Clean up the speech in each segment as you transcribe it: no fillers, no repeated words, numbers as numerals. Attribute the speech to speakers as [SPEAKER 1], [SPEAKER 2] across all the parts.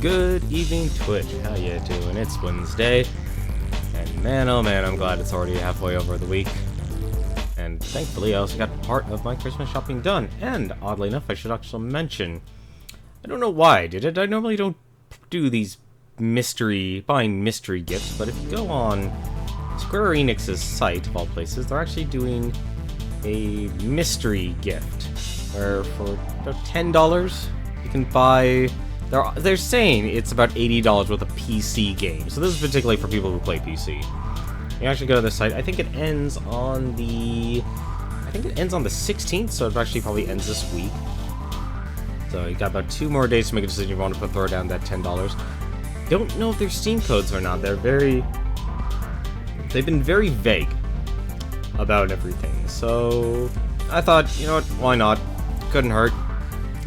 [SPEAKER 1] Good evening, Twitch. How you doing? It's Wednesday, and man, oh man, I'm glad it's already halfway over the week. And thankfully, I also got part of my Christmas shopping done. And oddly enough, I should also mention, I don't know why I did it. I normally don't do these buying mystery gifts, but if you go on Square Enix's site, of all places, they're actually doing a mystery gift, where for about $10, you can buy... They're saying it's about $80 worth of PC games. So this is particularly for people who play PC. You actually go to the site. I think it ends on the 16th, so it actually probably ends this week. So you got about 2 more days to make a decision if you want to throw down that $10. Don't know if there's Steam codes or not. They've been very vague about everything. So I thought, you know what, why not? Couldn't hurt.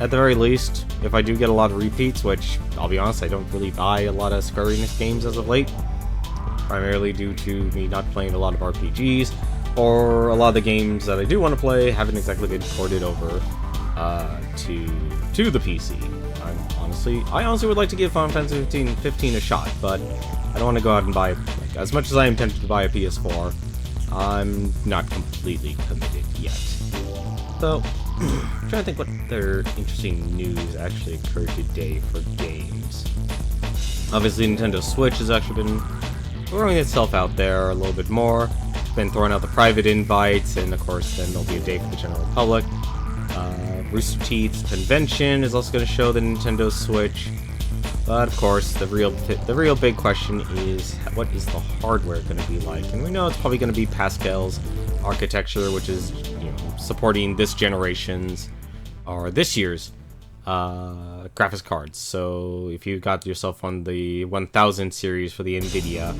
[SPEAKER 1] At the very least, if I do get a lot of repeats, which, I'll be honest, I don't really buy a lot of Square Enix games as of late, primarily due to me not playing a lot of RPGs, or a lot of the games that I do want to play haven't exactly been ported over to the PC. I honestly would like to give Final Fantasy 15 a shot, but I don't want to go out and buy, like, as much as I am tempted to buy a PS4, I'm not completely committed yet. So, I'm trying to think what other interesting news actually occurred today for games. Obviously, Nintendo Switch has actually been throwing itself out there a little bit more. It's been throwing out the private invites, and of course, then there'll be a day for the general public. Rooster Teeth's convention is also going to show the Nintendo Switch. But of course, the real big question is, what is the hardware going to be like? And we know it's probably going to be Pascal's architecture, which is, you know, supporting this generation's or this year's graphics cards. So if you got yourself on the 1000 series for the NVIDIA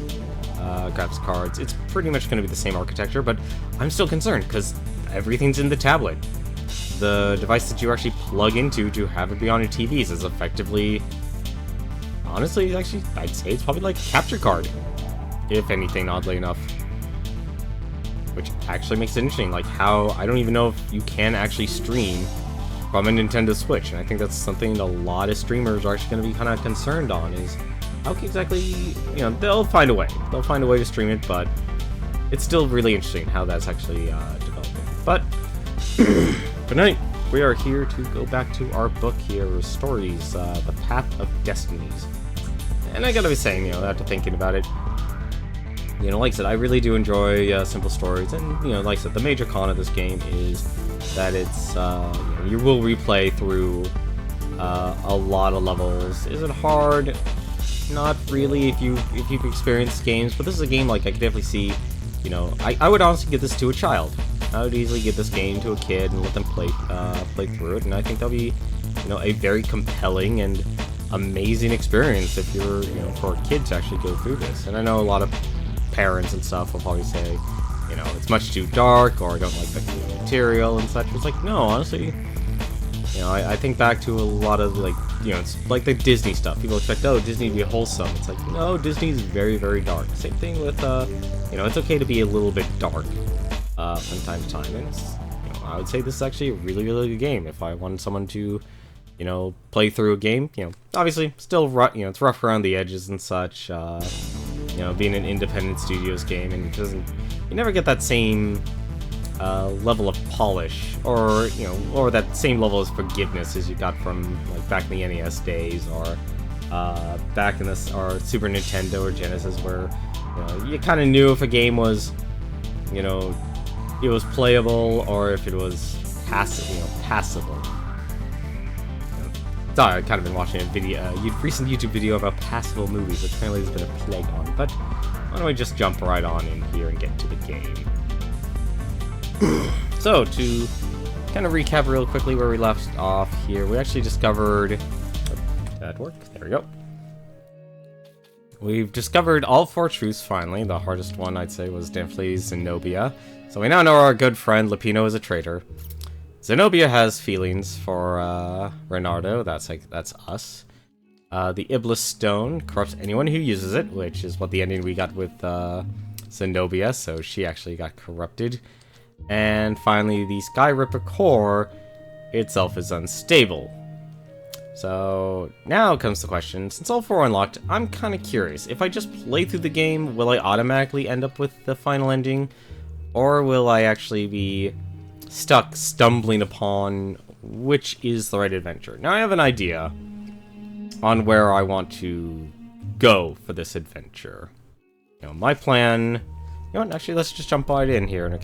[SPEAKER 1] graphics cards, it's pretty much going to be the same architecture. But I'm still concerned because everything's in the tablet. The device that you actually plug into to have it be on your TVs is effectively, honestly, actually, I'd say it's probably like a capture card, if anything, oddly enough. Which actually makes it interesting, like how, I don't even know if you can actually stream from a Nintendo Switch, and I think that's something a lot of streamers are actually going to be kind of concerned on, is how exactly, you know, they'll find a way. They'll find a way to stream it, but it's still really interesting how that's actually developing. But, tonight, we are here to go back to our book here, Stories, The Path of Destinies. And I gotta be saying, you know, after thinking about it, you know, like I said, I really do enjoy simple stories, and, you know, like I said, the major con of this game is that it's, you know, you will replay through a lot of levels. Is it hard? Not really if you've experienced games, but this is a game, like, I could definitely see, you know, I would honestly give this to a child. I would easily give this game to a kid and let them play through it, and I think that'll be, you know, a very compelling and amazing experience if you're, you know, for a kid to actually go through this. And I know a lot of parents and stuff will probably say, you know, it's much too dark, or I don't like the material and such. It's like, no, honestly, you know, I think back to a lot of, like, you know, it's like the Disney stuff. People expect, oh, Disney to be wholesome. It's like, no, Disney's very, very dark. Same thing with, you know, it's okay to be a little bit dark from time to time. And it's, you know, I would say this is actually a really, really good game. If I wanted someone to, you know, play through a game, you know, obviously still rough, you know, it's rough around the edges and such. You know, being an independent studios game, and you never get that same level of polish, or, you know, or that same level of forgiveness as you got from, like, back in the NES days, or back in this, or Super Nintendo or Genesis, where, you know, you kind of knew if a game was, you know, it was playable, or if it was passable. Sorry, I've kind of been watching a recent YouTube video about passable movies, which apparently there's been a plague on, but why don't we just jump right on in here and get to the game. So, to kind of recap real quickly where we left off here, we actually discovered... Oh, did that work? There we go. We've discovered all 4 truths, finally. The hardest one, I'd say, was definitely Zenobia. So we now know our good friend Lupino is a traitor. Zenobia has feelings for Renardo, that's us. The Iblis Stone corrupts anyone who uses it, which is what the ending we got with Zenobia, so she actually got corrupted. And finally, the Sky Ripper core itself is unstable. So, now comes the question. Since all 4 are unlocked, I'm kind of curious. If I just play through the game, will I automatically end up with the final ending? Or will I actually be stuck stumbling upon which is the right adventure? Now, I have an idea on where I want to go for this adventure. You know, my plan... You know what, actually, let's just jump right in here, and I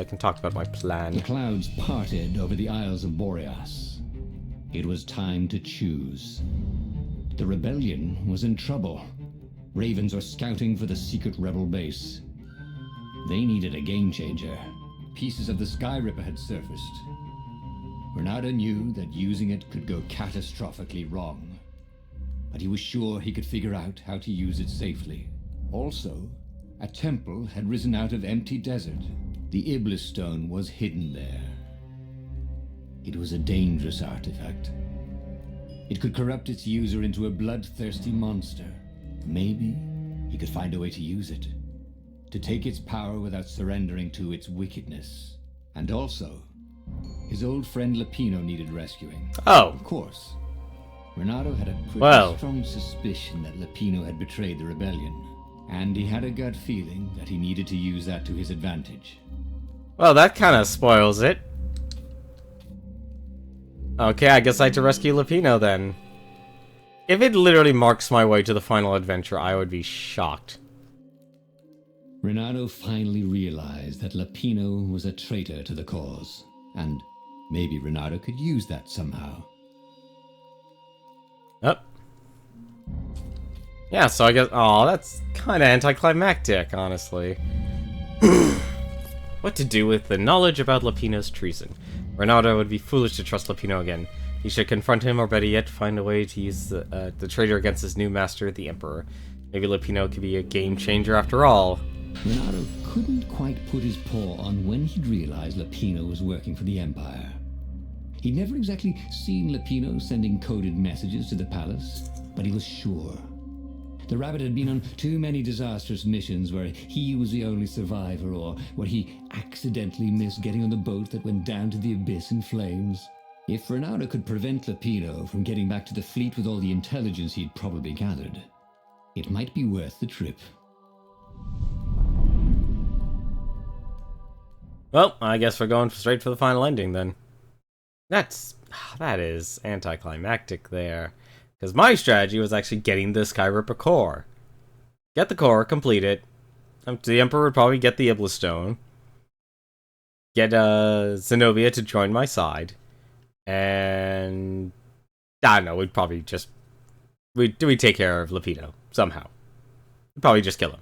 [SPEAKER 1] can talk about my plan.
[SPEAKER 2] The clouds parted over the Isles of Boreas. It was time to choose. The rebellion was in trouble. Ravens were scouting for the secret rebel base. They needed a game changer. Pieces of the Sky Ripper had surfaced. Renata knew that using it could go catastrophically wrong, but he was sure he could figure out how to use it safely. Also, a temple had risen out of empty desert. The Iblis Stone was hidden there. It was a dangerous artifact. It could corrupt its user into a bloodthirsty monster. Maybe he could find a way to use it, to take its power without surrendering to its wickedness. And also, his old friend Lapino needed rescuing.
[SPEAKER 1] Oh.
[SPEAKER 2] Of course. Renato had a pretty strong suspicion that Lapino had betrayed the rebellion, and he had a gut feeling that he needed to use that to his advantage.
[SPEAKER 1] Well, that kind of spoils it. Okay, I guess I had to rescue Lapino then. If it literally marks my way to the final adventure, I would be shocked.
[SPEAKER 2] Renato finally realized that Lapino was a traitor to the cause, and maybe Renato could use that somehow.
[SPEAKER 1] Yep. Yeah, so I guess... Oh, that's kind of anticlimactic, honestly. What to do with the knowledge about Lapino's treason? Renato would be foolish to trust Lapino again. He should confront him, or better yet, find a way to use the traitor against his new master, the Emperor. Maybe Lapino could be a game changer after all.
[SPEAKER 2] Renato couldn't quite put his paw on when he'd realized Lapino was working for the Empire. He'd never exactly seen Lapino sending coded messages to the palace, but he was sure. The rabbit had been on too many disastrous missions where he was the only survivor, or where he accidentally missed getting on the boat that went down to the abyss in flames. If Renato could prevent Lapino from getting back to the fleet with all the intelligence he'd probably gathered, it might be worth the trip.
[SPEAKER 1] Well, I guess we're going straight for the final ending then. That is anticlimactic there. Because my strategy was actually getting the Sky Ripper core. Get the core, complete it. The Emperor would probably get the Iblis Stone. Get Zenobia to join my side. And... I don't know, we'd probably just... We'd take care of Lapino, somehow. We'd probably just kill him.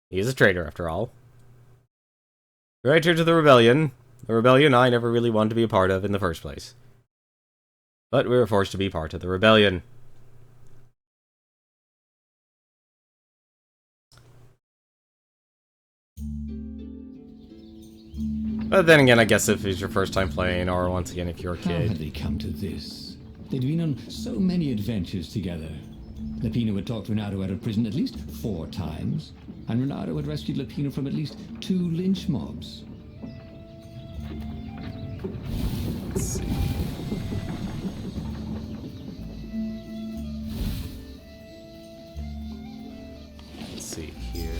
[SPEAKER 1] He is a traitor, after all. Traitor to the rebellion. The rebellion I never really wanted to be a part of in the first place. But we were forced to be part of the rebellion. But then again, I guess if it's your first time playing, or once again if you're a kid.
[SPEAKER 2] How had they come to this? They'd been on so many adventures together. Lapino had talked Renato out of prison at least 4 times, and Renato had rescued Lapino from at least 2 lynch mobs.
[SPEAKER 1] Let's see. See here.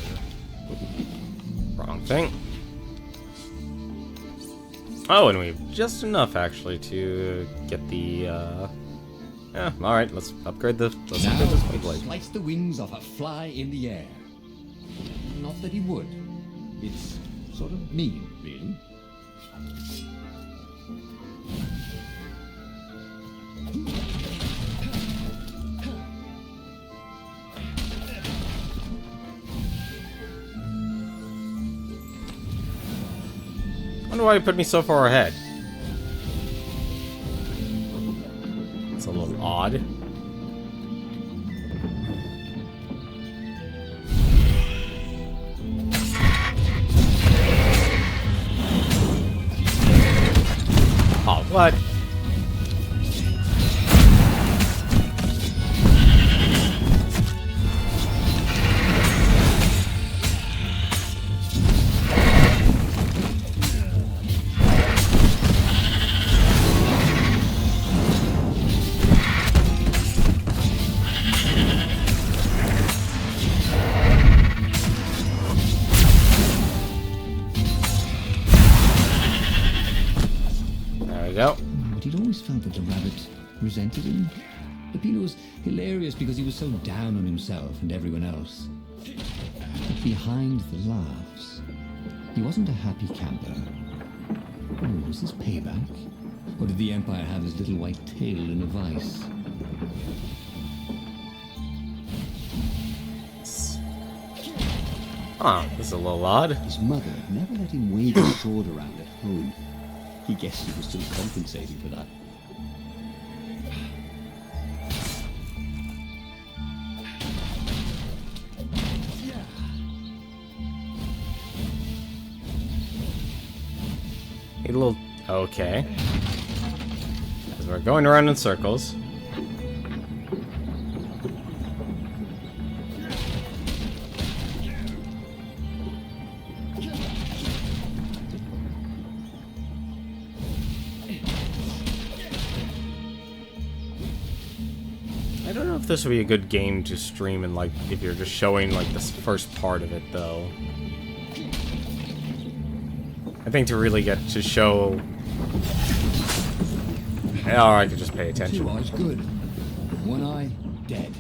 [SPEAKER 1] Wrong thing. Oh, and we have just enough actually to get the yeah, alright, let's upgrade this blade.
[SPEAKER 2] Slice the wings off a fly in the air. Not that he would. It's sort of mean, really.
[SPEAKER 1] I wonder why it put me so far ahead. It's a little odd. Oh, what? go.
[SPEAKER 2] But he'd always felt that the rabbit resented him. Lupino was hilarious because he was so down on himself and everyone else. But behind the laughs, he wasn't a happy camper. Oh, was this payback? Or did the Empire have his little white tail in a vice?
[SPEAKER 1] Huh, this is a little odd.
[SPEAKER 2] His mother never let him wave his sword around at home. He guessed he was still compensating for that.
[SPEAKER 1] A little... Okay. As we're going around in circles. I don't know if this would be a good game to stream in, like, if you're just showing, like, this first part of it, though. I think to really get to show... Yeah, or I could just pay attention.
[SPEAKER 2] 2 eyes good. 1 eye dead.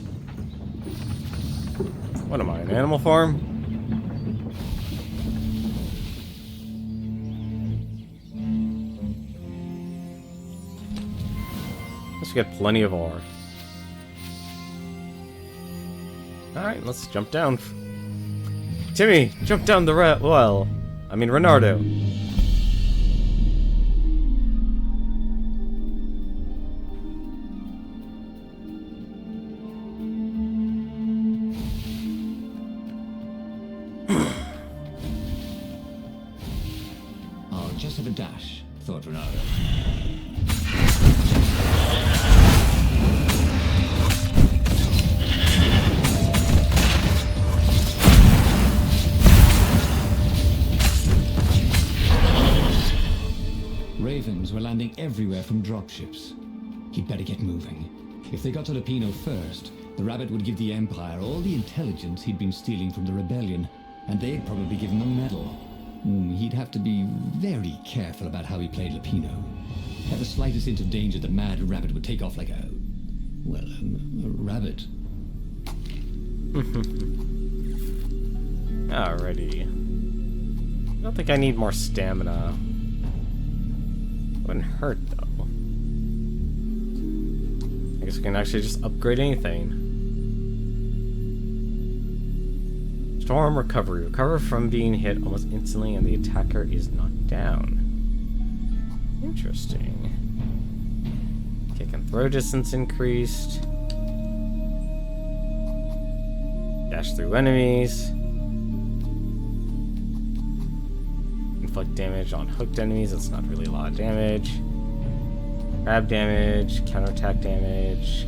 [SPEAKER 1] What am I, an animal farm? Let's get plenty of ore. Alright, let's jump down. Timmy, jump down the well. I mean, Renardo.
[SPEAKER 2] I'll just have a dash, thought Renardo. Ravens were landing everywhere from dropships. He'd better get moving. If they got to Lupino first, the rabbit would give the Empire all the intelligence he'd been stealing from the rebellion, and they'd probably give him a medal. He'd have to be very careful about how he played Lupino. At the slightest hint of danger, the mad rabbit would take off like a rabbit.
[SPEAKER 1] Alrighty. I don't think I need more stamina. Wouldn't hurt, though. I guess we can actually just upgrade anything. Storm recovery. Recover from being hit almost instantly and the attacker is knocked down. Interesting. Kick and throw distance increased. Dash through enemies. Inflict damage on hooked enemies. That's not really a lot of damage. Grab damage. Counterattack damage.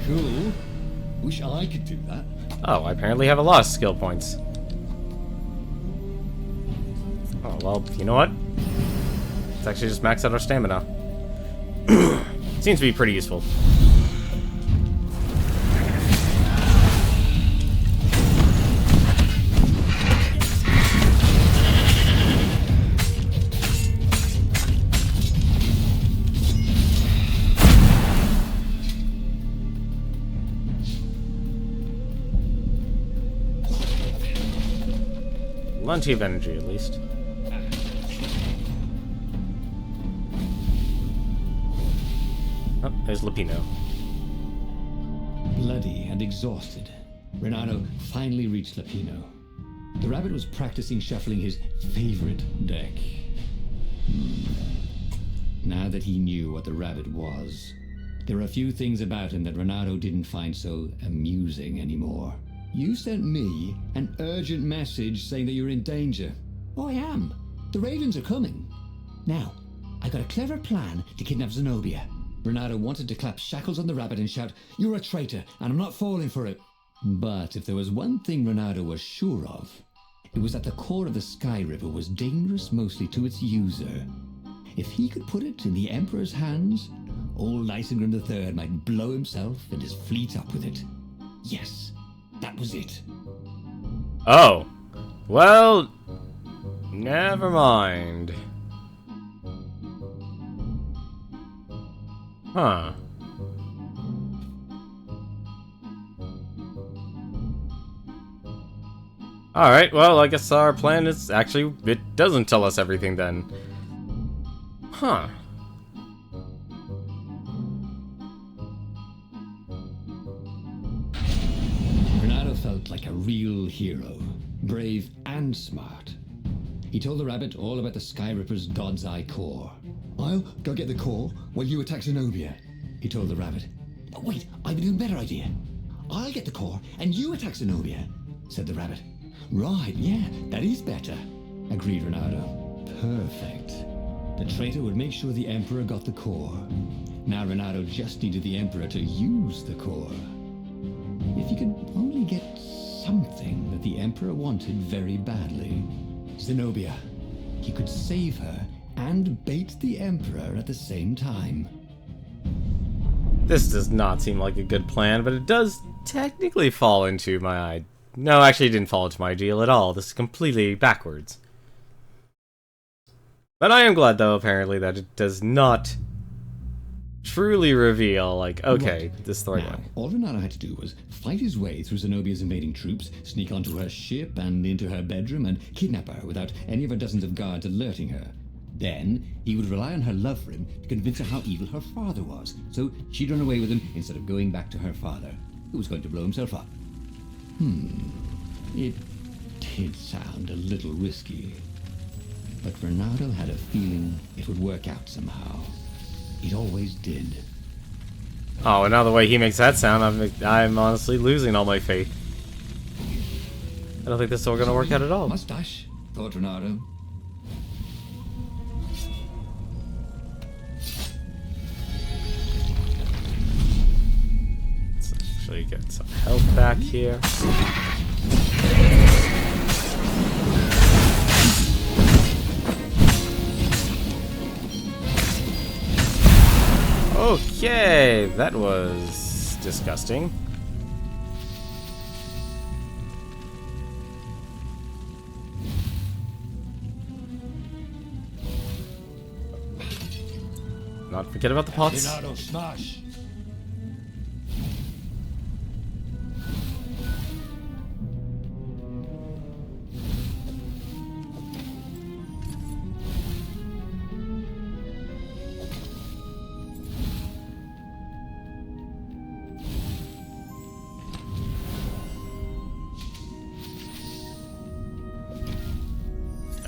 [SPEAKER 2] Cool. Wish I could do that.
[SPEAKER 1] Oh, I apparently have a lot of skill points. Oh, well, you know what? Let's actually just max out our stamina. Seems to be pretty useful. Plenty of energy, at least. Oh, there's Lupino.
[SPEAKER 2] Bloody and exhausted, Renato finally reached Lupino. The rabbit was practicing shuffling his favorite deck. Now that he knew what the rabbit was, there were a few things about him that Renato didn't find so amusing anymore. You sent me an urgent message saying that you're in danger. Oh, I am. The Ravens are coming. Now, I got a clever plan to kidnap Zenobia. Renato wanted to clap shackles on the rabbit and shout, "You're a traitor, and I'm not falling for it." But if there was one thing Renato was sure of, it was that the core of the Sky River was dangerous mostly to its user. If he could put it in the Emperor's hands, old Isengrim III might blow himself and his fleet up with it. Yes. That was it.
[SPEAKER 1] Oh. Well, never mind. Huh. Alright, well, I guess our plan is actually, it doesn't tell us everything then. Huh.
[SPEAKER 2] Renato felt like a real hero, brave and smart. He told the rabbit all about the Skyripper's God's Eye core. I'll go get the core while you attack Zenobia, he told the rabbit. Oh, wait, I've an even better idea. I'll get the core and you attack Zenobia, said the rabbit. Right, yeah, that is better, agreed Renato. Perfect. The traitor would make sure the Emperor got the core. Now Renato just needed the Emperor to use the core. If he could only get something that the Emperor wanted very badly. Zenobia. He could save her and bait the Emperor at the same time.
[SPEAKER 1] This does not seem like a good plan, but it does technically fall into my... No, actually it didn't fall into my ideal at all. This is completely backwards. But I am glad, though, apparently, that it does not truly reveal, like, okay, this is the right
[SPEAKER 2] Now,
[SPEAKER 1] way.
[SPEAKER 2] all Renato had to do was fight his way through Zenobia's invading troops, sneak onto her ship and into her bedroom, and kidnap her without any of her dozens of guards alerting her. Then, he would rely on her love for him to convince her how evil her father was, so she'd run away with him instead of going back to her father, who was going to blow himself up. It did sound a little risky. But Renato had a feeling it would work out somehow. It always did.
[SPEAKER 1] Oh, and now the way he makes that sound, I'm honestly losing all my faith. I don't think this is all gonna work out at all.
[SPEAKER 2] Mustache, thought Renato.
[SPEAKER 1] Let's actually get some health back here. Okay, that was disgusting. Not forget about the pots.
[SPEAKER 2] Renato, smash!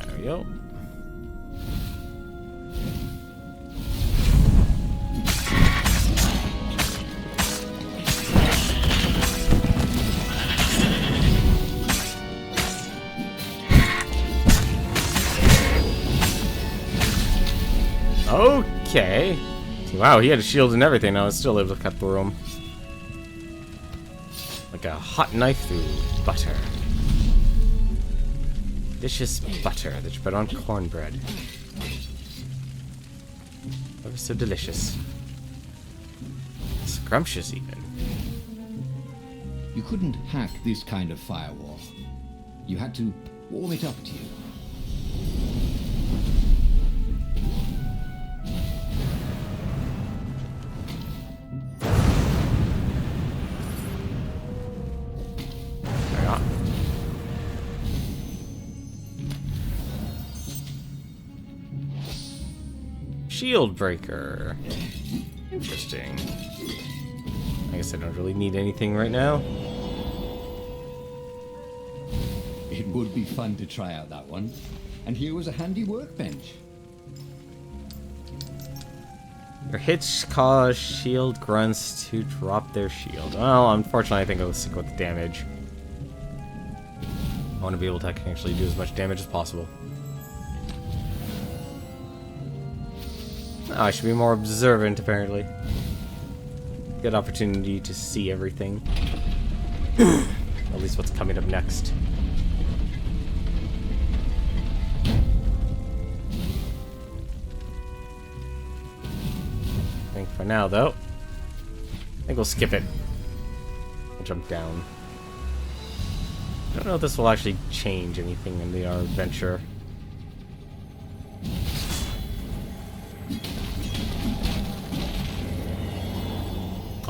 [SPEAKER 1] There we go. Okay. Wow, he had a shield and everything. I was still able to cut through him. Like a hot knife through butter. Delicious butter that you put on cornbread. Ever so delicious. Scrumptious even.
[SPEAKER 2] You couldn't hack this kind of firewall. You had to warm it up to you.
[SPEAKER 1] There we are. Shield breaker. Interesting. I guess I don't really need anything right now.
[SPEAKER 2] It would be fun to try out that one. And here was a handy workbench.
[SPEAKER 1] Your hits cause shield grunts to drop their shield. Well, unfortunately, I think I'll stick with the damage. I want to be able to actually do as much damage as possible. Oh, I should be more observant, apparently. Good opportunity to see everything. At least what's coming up next. I think for now, though, I think we'll skip it. We'll jump down. I don't know if this will actually change anything in our adventure.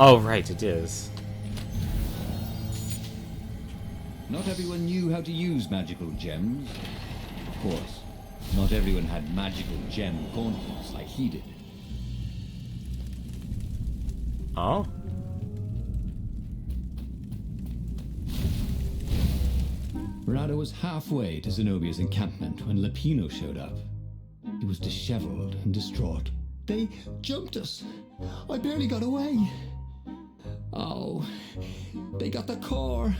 [SPEAKER 1] Oh, right, it is.
[SPEAKER 2] Not everyone knew how to use magical gems. Of course, not everyone had magical gem gauntlets like he did.
[SPEAKER 1] Oh?
[SPEAKER 2] Renato was halfway to Zenobia's encampment when Lapino showed up. He was disheveled and distraught. They jumped us. I barely got away. Oh, they got the core.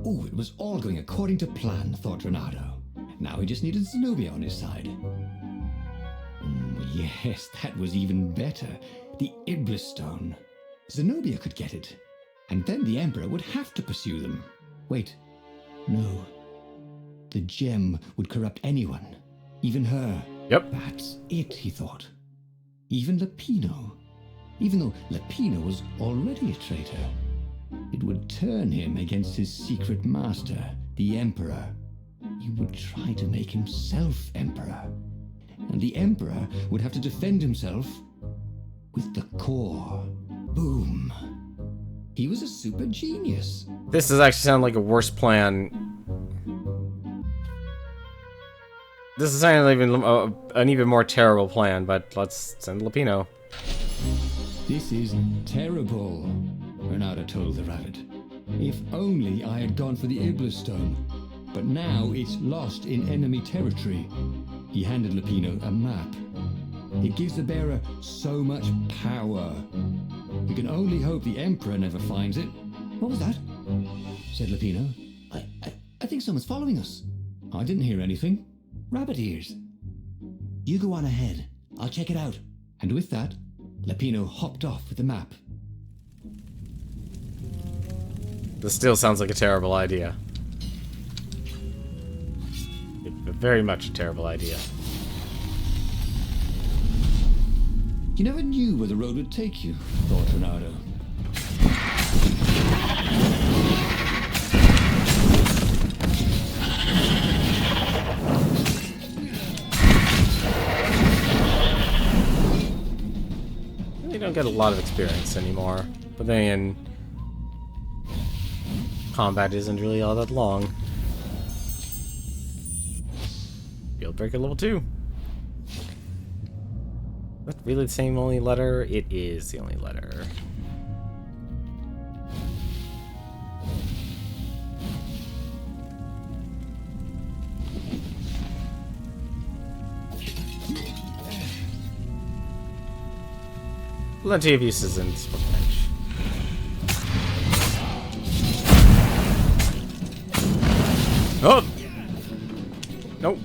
[SPEAKER 2] Oh, it was all going according to plan, thought Renato. Now he just needed Zenobia on his side. Yes, that was even better. The Iblis Stone. Zenobia could get it. And then the Emperor would have to pursue them. Wait, no. The gem would corrupt anyone, even her.
[SPEAKER 1] Yep.
[SPEAKER 2] That's it, he thought. Even Lapino. Even though Lapino was already a traitor. It would turn him against his secret master, the Emperor. He would try to make himself Emperor. And the Emperor would have to defend himself with the core. Boom. He was a super genius.
[SPEAKER 1] This does actually sound like a worse plan. This is sounding even an even more terrible plan, but let's send Lapino.
[SPEAKER 2] This is terrible, Renato told the rabbit. If only I had gone for the Iblis Stone. But now it's lost in enemy territory. He handed Lapino a map. It gives the bearer so much power. We can only hope the Emperor never finds it. What was that? Said Lapino. I think someone's following us. I didn't hear anything. Rabbit ears. You go on ahead. I'll check it out. And with that, Lapino hopped off with the map.
[SPEAKER 1] This still sounds like a terrible idea. Very much a terrible idea.
[SPEAKER 2] You never knew where the road would take you, thought Renato.
[SPEAKER 1] You don't get a lot of experience anymore, but then combat isn't really all that long. Field Breaker level 2. That's really the same only letter? It is the only letter. Plenty of uses in this workbench. Oh! Nope.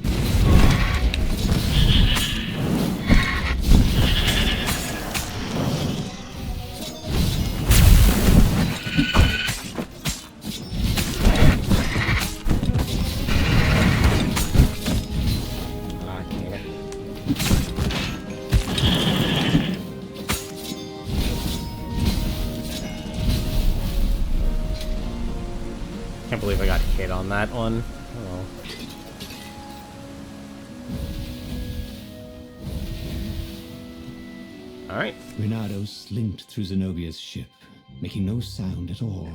[SPEAKER 1] Can't believe I got hit on that one. Oh. Alright.
[SPEAKER 2] Renato slinked through Zenobia's ship, making no sound at all.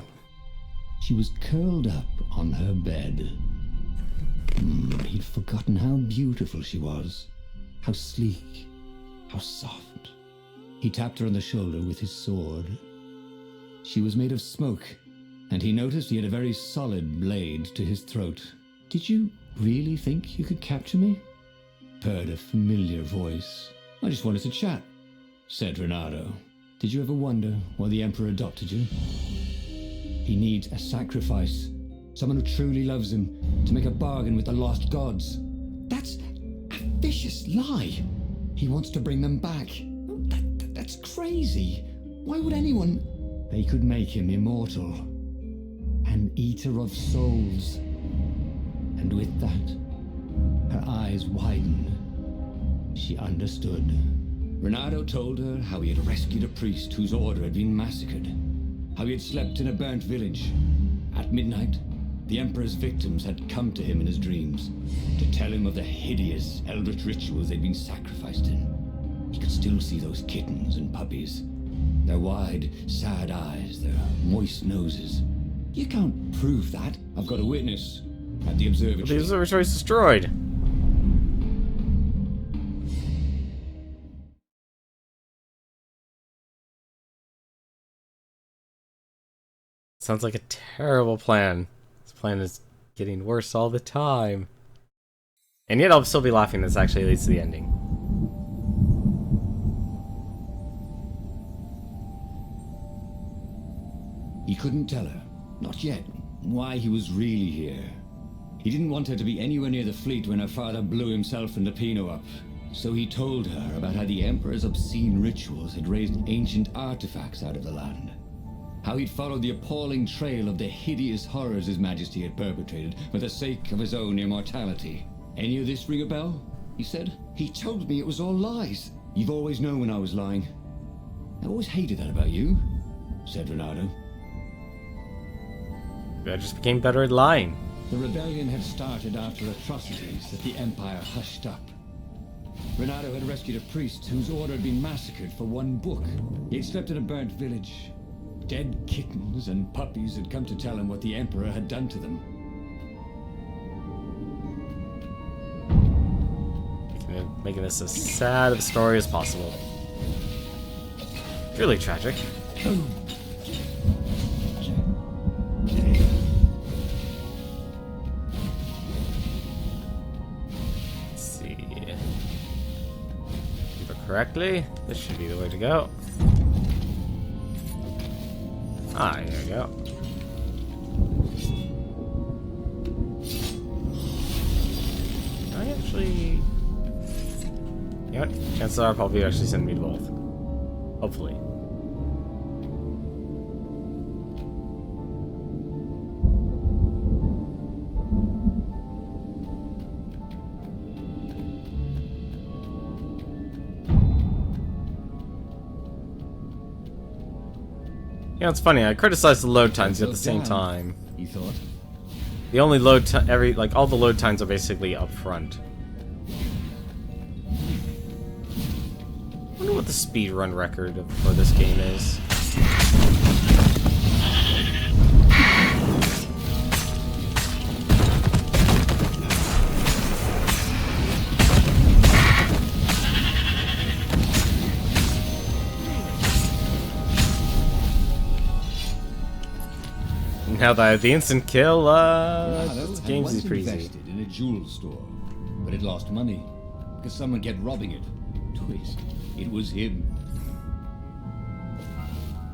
[SPEAKER 2] She was curled up on her bed. He'd forgotten how beautiful she was. How sleek. How soft. He tapped her on the shoulder with his sword. She was made of smoke, and he noticed he had a very solid blade to his throat. Did you really think you could capture me? Heard a familiar voice. I just wanted to chat, said Renato. Did you ever wonder why the Emperor adopted you? He needs a sacrifice. Someone who truly loves him, to make a bargain with the lost gods. That's a vicious lie. He wants to bring them back. That's crazy. Why would anyone... They could make him immortal. An eater of souls. And with that, her eyes widened. She understood. Renato told her how he had rescued a priest whose order had been massacred. How he had slept in a burnt village. At midnight, the Emperor's victims had come to him in his dreams to tell him of the hideous eldritch rituals they'd been sacrificed in. He could still see those kittens and puppies. Their wide, sad eyes, their moist noses. You can't prove that. I've got a witness at the observatory.
[SPEAKER 1] The observatory's destroyed. Sounds like a terrible plan. This plan is getting worse all the time. And yet I'll still be laughing. This actually leads to the ending.
[SPEAKER 2] He couldn't tell her, not yet, why he was really here. He didn't want her to be anywhere near the fleet when her father blew himself and the Pino up. So he told her about how the Emperor's obscene rituals had raised ancient artifacts out of the land. How he'd followed the appalling trail of the hideous horrors His Majesty had perpetrated for the sake of his own immortality. Any of this ring a bell? He said. He told me it was all lies. You've always known when I was lying. I always hated that about you, said Renato.
[SPEAKER 1] I just became better at lying.
[SPEAKER 2] The rebellion had started after atrocities that the Empire hushed up. Renato had rescued a priest whose order had been massacred for one book. He had slept in a burnt village. Dead kittens and puppies had come to tell him what the Emperor had done to them.
[SPEAKER 1] Making this as sad of a story as possible. Really tragic. Let's see. Remember correctly, this should be the way to go. Ah, here we go. Can I actually... You know what? Chances are probably actually send me to both. Hopefully. You know, it's funny, I criticize the load times at the same time.
[SPEAKER 2] You thought?
[SPEAKER 1] The only load time, all the load times are basically up front. I wonder what the speedrun record for this game is. Now that I have the instant kill, this game's pretty easy.
[SPEAKER 2] Invested in a jewel store, but it lost money because someone kept robbing it. Twist, it was him.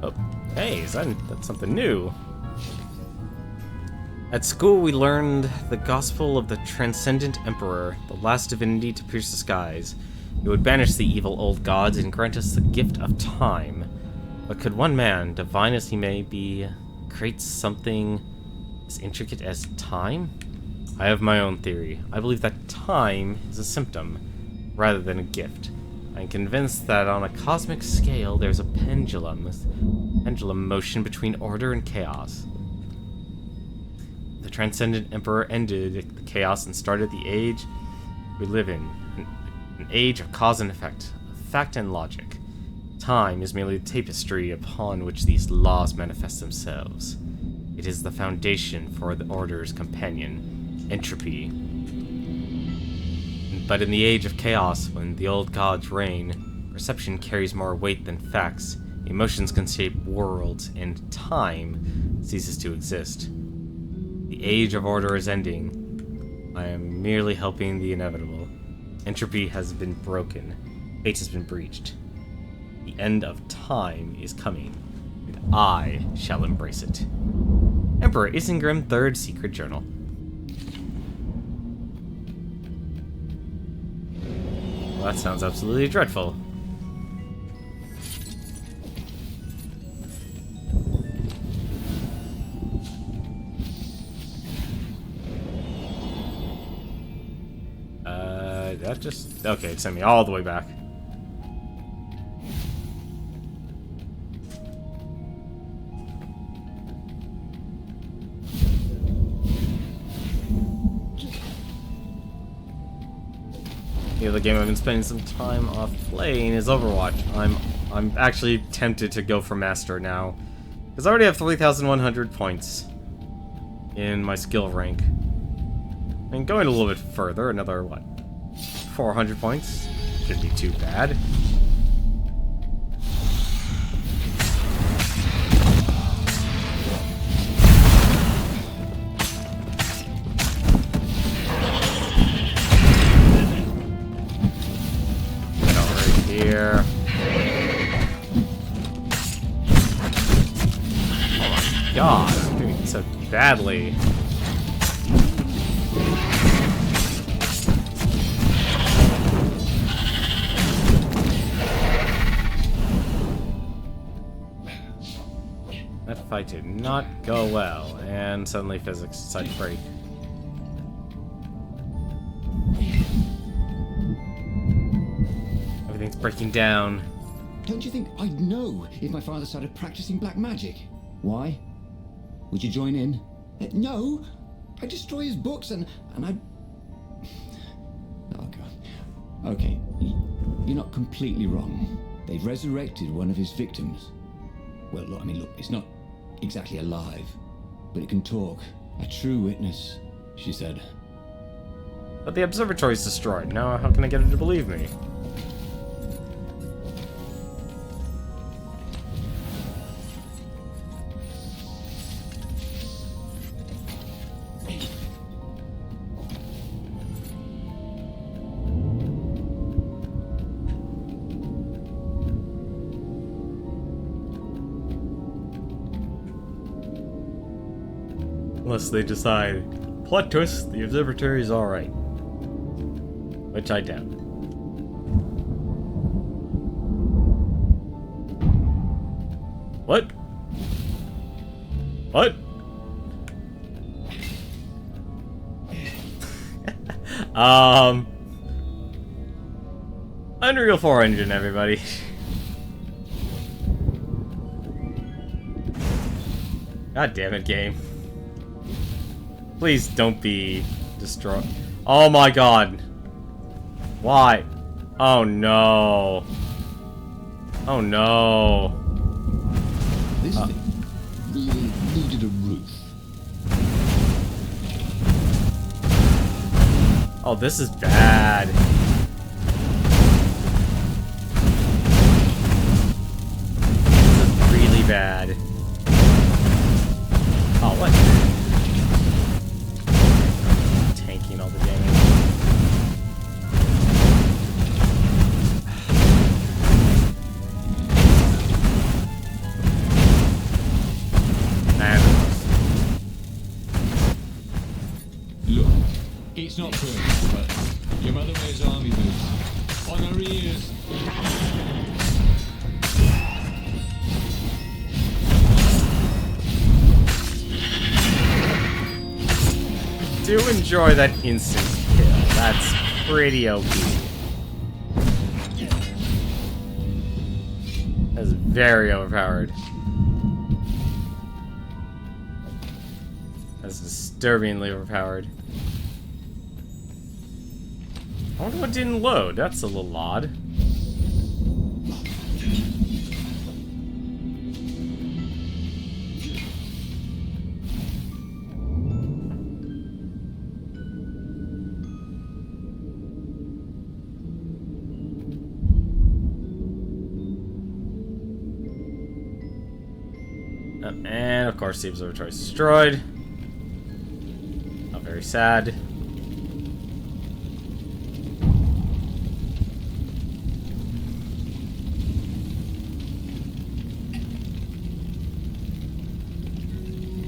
[SPEAKER 1] Oh, hey, that's something new. At school, we learned the gospel of the transcendent emperor, the last divinity to pierce the skies. It would banish the evil old gods and grant us the gift of time. But could one man, divine as he may be, create something as intricate as time? I have my own theory. I believe that time is a symptom, rather than a gift. I'm convinced that on a cosmic scale, there's a pendulum motion between order and chaos. The transcendent emperor ended the chaos and started the age we live in, an age of cause and effect, of fact and logic. Time is merely the tapestry upon which these laws manifest themselves. It is the foundation for the order's companion, entropy. But in the age of chaos, when the old gods reign, perception carries more weight than facts, emotions can shape worlds, and time ceases to exist. The age of order is ending. I am merely helping the inevitable. Entropy has been broken. Fate has been breached. The end of time is coming, and I shall embrace it. Emperor Isengrim, 3rd Secret Journal. Well, that sounds absolutely dreadful. That just... Okay, it sent me all the way back. The other game I've been spending some time off playing is Overwatch. I'm actually tempted to go for Master now, because I already have 3,100 points in my skill rank. And going a little bit further, another, what, 400 points? Shouldn't be too bad. Get over here. Oh my god, I'm doing so badly. That fight did not go well, and suddenly physics decided to break. Everything's breaking down.
[SPEAKER 2] Don't you think I'd know if my father started practicing black magic? Why? Would you join in? No! I'd destroy his books and I'd... Oh, God. Okay, you're not completely wrong. They've resurrected one of his victims. Well, look, I mean, look, it's not exactly alive, but it can talk. A true witness, she said.
[SPEAKER 1] But the observatory's destroyed. Now how can I get her to believe me? Unless they decide, plot twist, the observatory is alright. Which I doubt. What? What? Unreal 4 engine, everybody. God damn it, game. Please don't be destroyed. Oh my god. Why? Oh no. Oh no.
[SPEAKER 2] This thing really needed a roof.
[SPEAKER 1] Oh, this is bad. This is really bad. Oh, what? Tanking all the damage.
[SPEAKER 3] Look, it's not perfect, but your mother wears army boots on her ears.
[SPEAKER 1] Do enjoy that instant kill. That's pretty OP. That's very overpowered. That's disturbingly overpowered. I wonder what didn't load. That's a little odd. And of course the observatory is destroyed. Not very sad.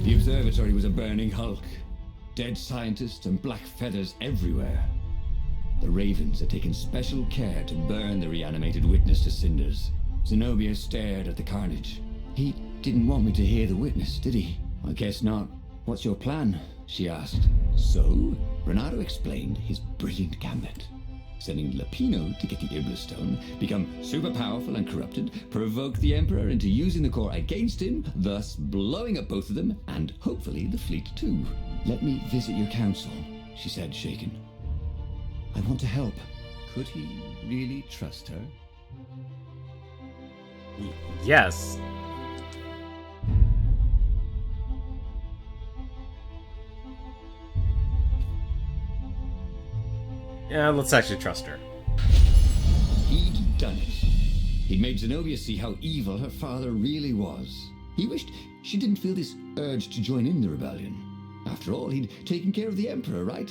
[SPEAKER 2] The observatory was a burning hulk. Dead scientists and black feathers everywhere. The Ravens had taken special care to burn the reanimated witness to cinders. Zenobia stared at the carnage. He didn't want me to hear the witness, did he? I guess not. What's your plan? She asked. So, Renato explained his brilliant gambit. Sending Lapino to get the Iblis Stone, become super powerful and corrupted, provoke the Emperor into using the core against him, thus blowing up both of them, and hopefully the fleet too. Let me visit your council, she said, shaken. I want to help. Could he really trust her?
[SPEAKER 1] Yes. Yeah, let's actually trust her.
[SPEAKER 2] He'd done it. He'd made Zenobia see how evil her father really was. He wished she didn't feel this urge to join in the rebellion. After all, he'd taken care of the Emperor, right?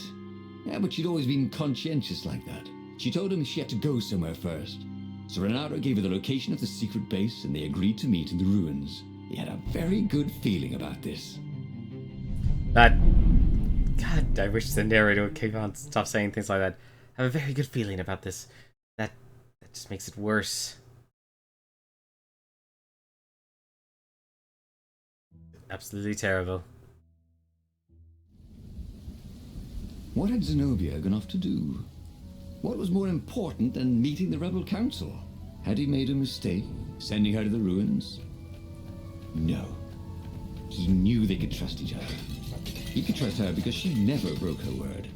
[SPEAKER 2] Yeah, but she'd always been conscientious like that. She told him she had to go somewhere first. So Renato gave her the location of the secret base, and they agreed to meet in the ruins. He had a very good feeling about this.
[SPEAKER 1] God, I wish the narrator would keep on stop saying things like that. I have a very good feeling about this. That just makes it worse. Absolutely terrible.
[SPEAKER 2] What had Zenobia gone off to do? What was more important than meeting the rebel council? Had he made a mistake, sending her to the ruins? No. He knew they could trust each other. He could trust her because she never broke her word.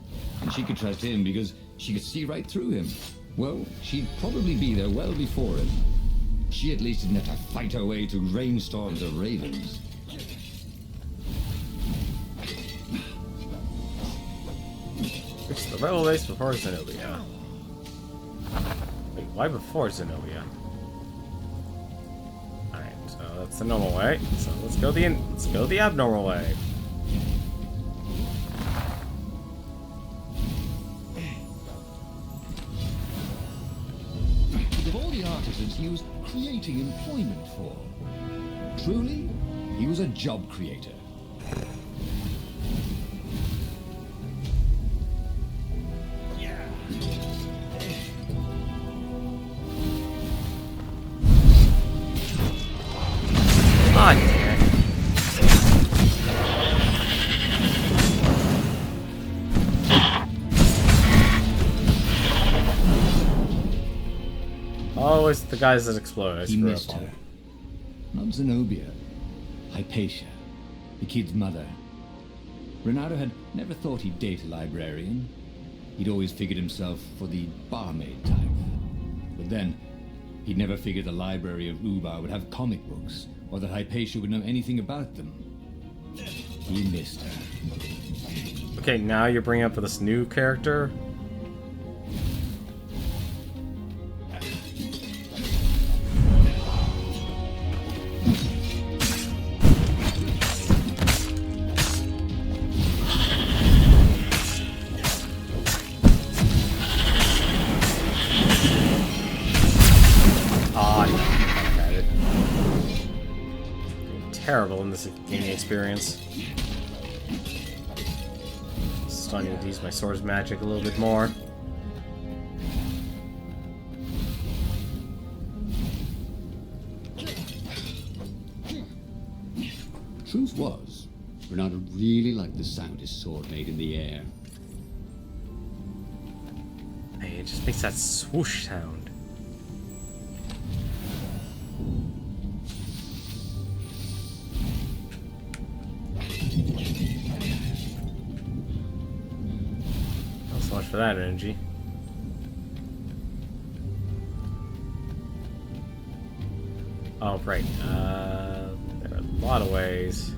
[SPEAKER 2] And she could trust him because she could see right through him. Well, she'd probably be there well before him. She at least didn't have to fight her way through rainstorms of ravens.
[SPEAKER 1] Reach the rebel base before Zenobia. Wait, why before Zenobia? Alright, so that's the normal way. So let's go the abnormal way.
[SPEAKER 2] Of all the artisans he was creating employment for, truly, he was a job creator.
[SPEAKER 1] God damn it. Oh, it's the guys that explode. I
[SPEAKER 2] He
[SPEAKER 1] screw
[SPEAKER 2] missed
[SPEAKER 1] up on
[SPEAKER 2] her.
[SPEAKER 1] it.
[SPEAKER 2] Not Zenobia. Hypatia, the kid's mother. Renato had never thought he'd date a librarian. He'd always figured himself for the barmaid type. But then, he'd never figured the library of Ubar would have comic books, or that Hypatia would know anything about them. He missed her.
[SPEAKER 1] Okay, now you're bringing up this new character. Terrible in this gaming experience. Still need to use my sword's magic a little bit more.
[SPEAKER 2] Truth was, Renato really liked the sound his sword made in the air.
[SPEAKER 1] Hey, it just makes that swoosh sound. Not so much for that energy. Oh, right. There are a lot of ways.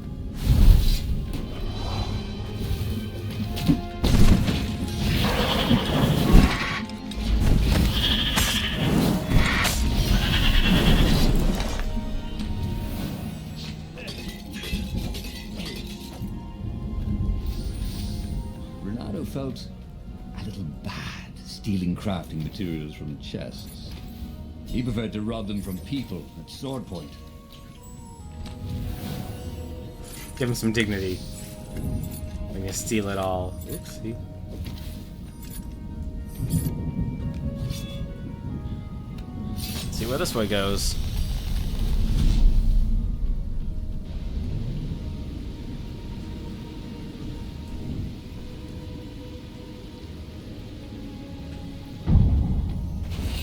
[SPEAKER 2] Renato felt a little bad stealing crafting materials from chests. He preferred to rob them from people at sword point.
[SPEAKER 1] Give him some dignity when you steal it all. Oopsie. See where this way goes.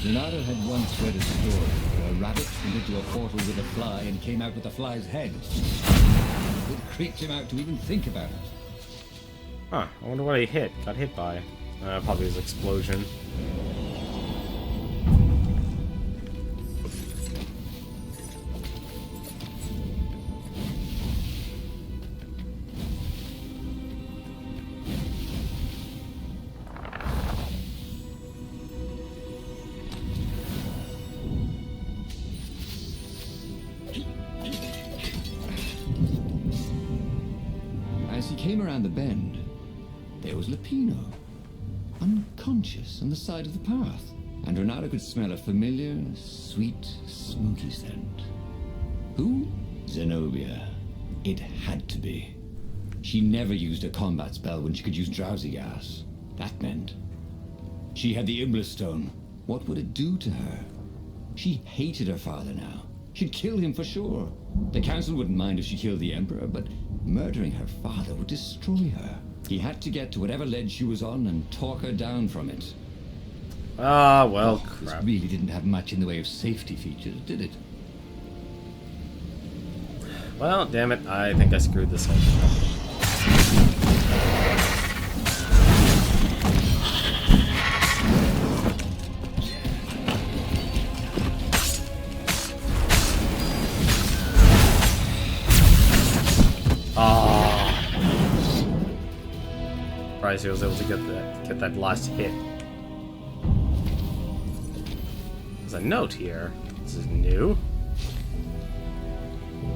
[SPEAKER 2] Renato had once read a story where a rabbit went into a portal with a fly and came out with a fly's head. It creeped him out to even think about it.
[SPEAKER 1] Huh, I wonder what he got hit by. Probably his explosion.
[SPEAKER 2] around the bend, there was Lupino, unconscious on the side of the path. And Renato could smell a familiar, sweet, smoky scent. Who? Zenobia. It had to be. She never used a combat spell when she could use drowsy gas. That meant she had the Iblis Stone. What would it do to her? She hated her father now. She'd kill him for sure. The council wouldn't mind if she killed the Emperor, but murdering her father would destroy her. He had to get to whatever ledge she was on and talk her down from it.
[SPEAKER 1] Ah, well,
[SPEAKER 2] This
[SPEAKER 1] crap.
[SPEAKER 2] really didn't have much in the way of safety features, did it?
[SPEAKER 1] Well, damn it, I think I screwed this whole thing up. Surprised he was able to get that last hit. There's a note here. This is new.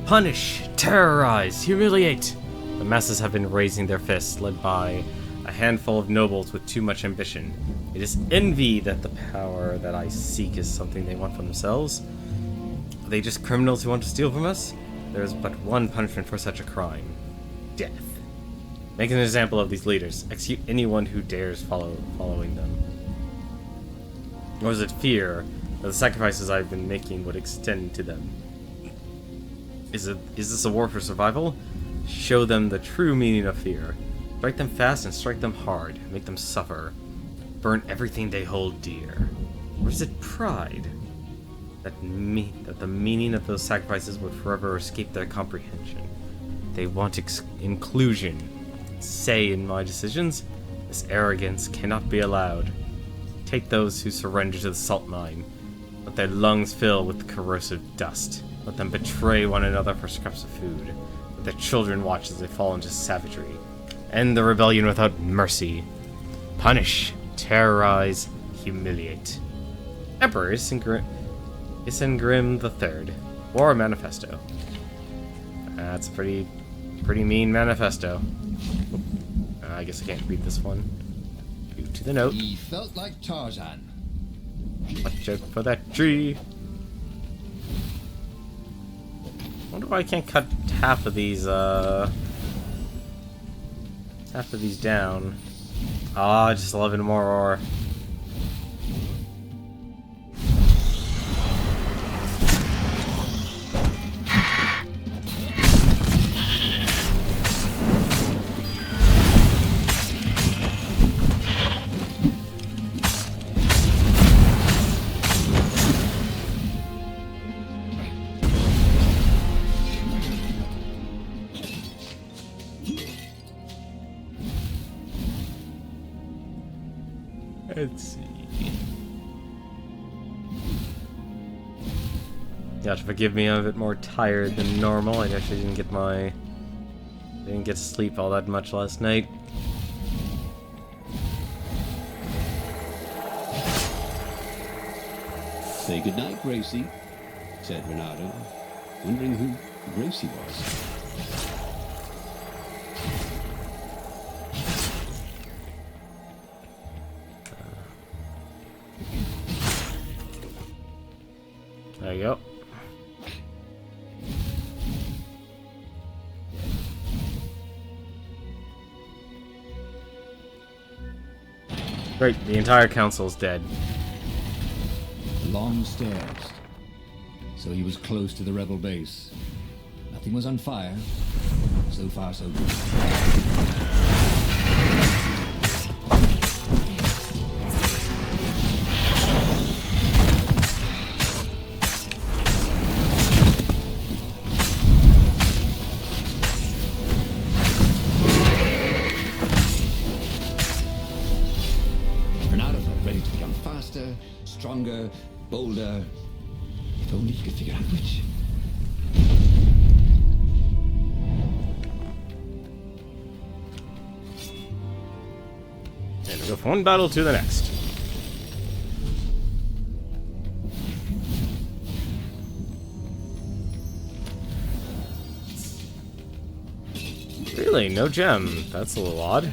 [SPEAKER 1] Punish, terrorize, humiliate. The masses have been raising their fists, led by a handful of nobles with too much ambition. It is envy that the power that I seek is something they want for themselves. Are they just criminals who want to steal from us? There is but one punishment for such a crime: death. Make an example of these leaders. Execute anyone who dares following them. Or is it fear that the sacrifices I've been making would extend to them? Is this a war for survival? Show them the true meaning of fear. Strike them fast and strike them hard. Make them suffer. Burn everything they hold dear. Or is it pride? That the meaning of those sacrifices would forever escape their comprehension. They want inclusion. Say in my decisions, this arrogance cannot be allowed. Take those who surrender to the salt mine. Let their lungs fill with corrosive dust. Let them betray one another for scraps of food. Let their children watch as they fall into savagery. End the rebellion without mercy. Punish, terrorize, humiliate. Emperor Isengrim III. War Manifesto. That's a pretty mean manifesto. I guess I can't read this one. Due to the note.
[SPEAKER 2] He felt like Tarzan.
[SPEAKER 1] Watch out for that tree. Wonder why I can't cut half of these down. Ah, just 11 more ore. Let's see. You have to forgive me, I'm a bit more tired than normal. I actually didn't get to sleep all that much last night.
[SPEAKER 2] Say goodnight, Gracie, said Renato, wondering who Gracie was.
[SPEAKER 1] There you go. Great, the entire council's dead.
[SPEAKER 2] Long stairs. So he was close to the rebel base. Nothing was on fire. So far, so good. Stronger, bolder. If only he could figure out which.
[SPEAKER 1] And we go from one battle to the next. Really? No gem? That's a little odd.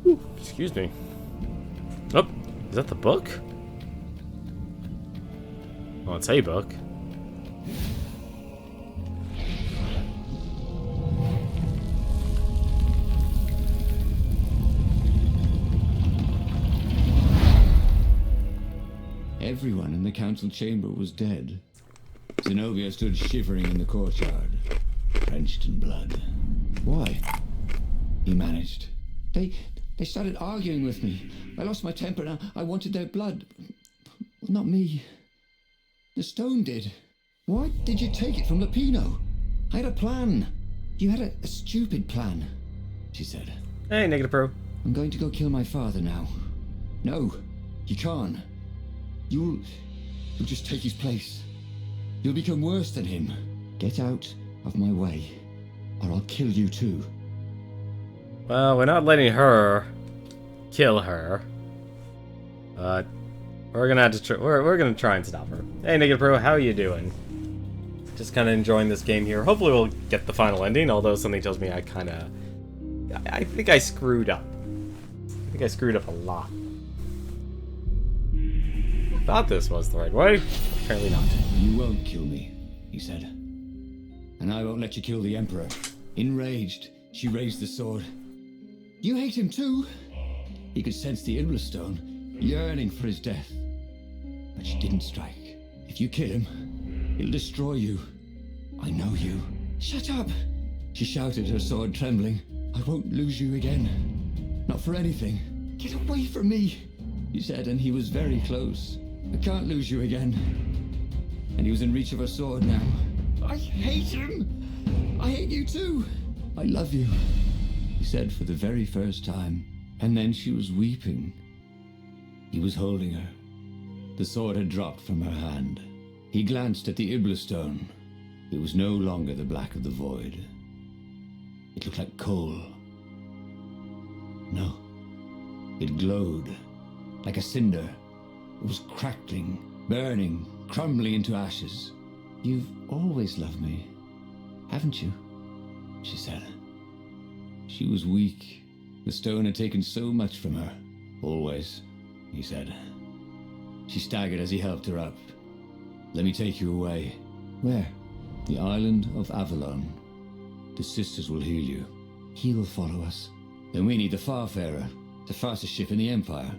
[SPEAKER 1] Ooh, excuse me. Oh, is that the book? Oh, it's a book.
[SPEAKER 2] Everyone in the council chamber was dead. Zenobia stood shivering in the courtyard, drenched in blood. Why? He managed. They started arguing with me. I lost my temper and I wanted their blood. Well, not me. The stone did. Why did you take it from Lupino? I had a plan. You had a stupid plan, she said.
[SPEAKER 1] Hey, Negative Pro.
[SPEAKER 2] I'm going to go kill my father now. No, you can't. You'll just take his place. You'll become worse than him. Get out of my way, or I'll kill you too.
[SPEAKER 1] Well, we're not letting her kill her. But we're gonna have to we're gonna try and stop her. Hey, Negative Pro, how are you doing? Just kind of enjoying this game here. Hopefully, we'll get the final ending. Although something tells me I think I screwed up. I think I screwed up a lot. Thought this was the right way. Apparently not.
[SPEAKER 2] You won't kill me, he said. And I won't let you kill the Emperor. Enraged, she raised the sword. You hate him too? He could sense the Iblis stone, yearning for his death. But she didn't strike. If you kill him, he'll destroy you. I know you. Shut up! She shouted, her sword trembling. I won't lose you again. Not for anything. Get away from me, he said, and he was very close. I can't lose you again. And he was in reach of her sword now. I hate him! I hate you too! I love you, he said for the very first time. And then she was weeping. He was holding her. The sword had dropped from her hand. He glanced at the Iblis stone. It was no longer the black of the void. It looked like coal. No. It glowed, like a cinder. It was crackling, burning, crumbling into ashes. You've always loved me, haven't you? She said. She was weak. The stone had taken so much from her. Always, he said. She staggered as he helped her up. Let me take you away. Where? The island of Avalon. The sisters will heal you. He will follow us. Then we need the Farfarer, the fastest ship in the Empire.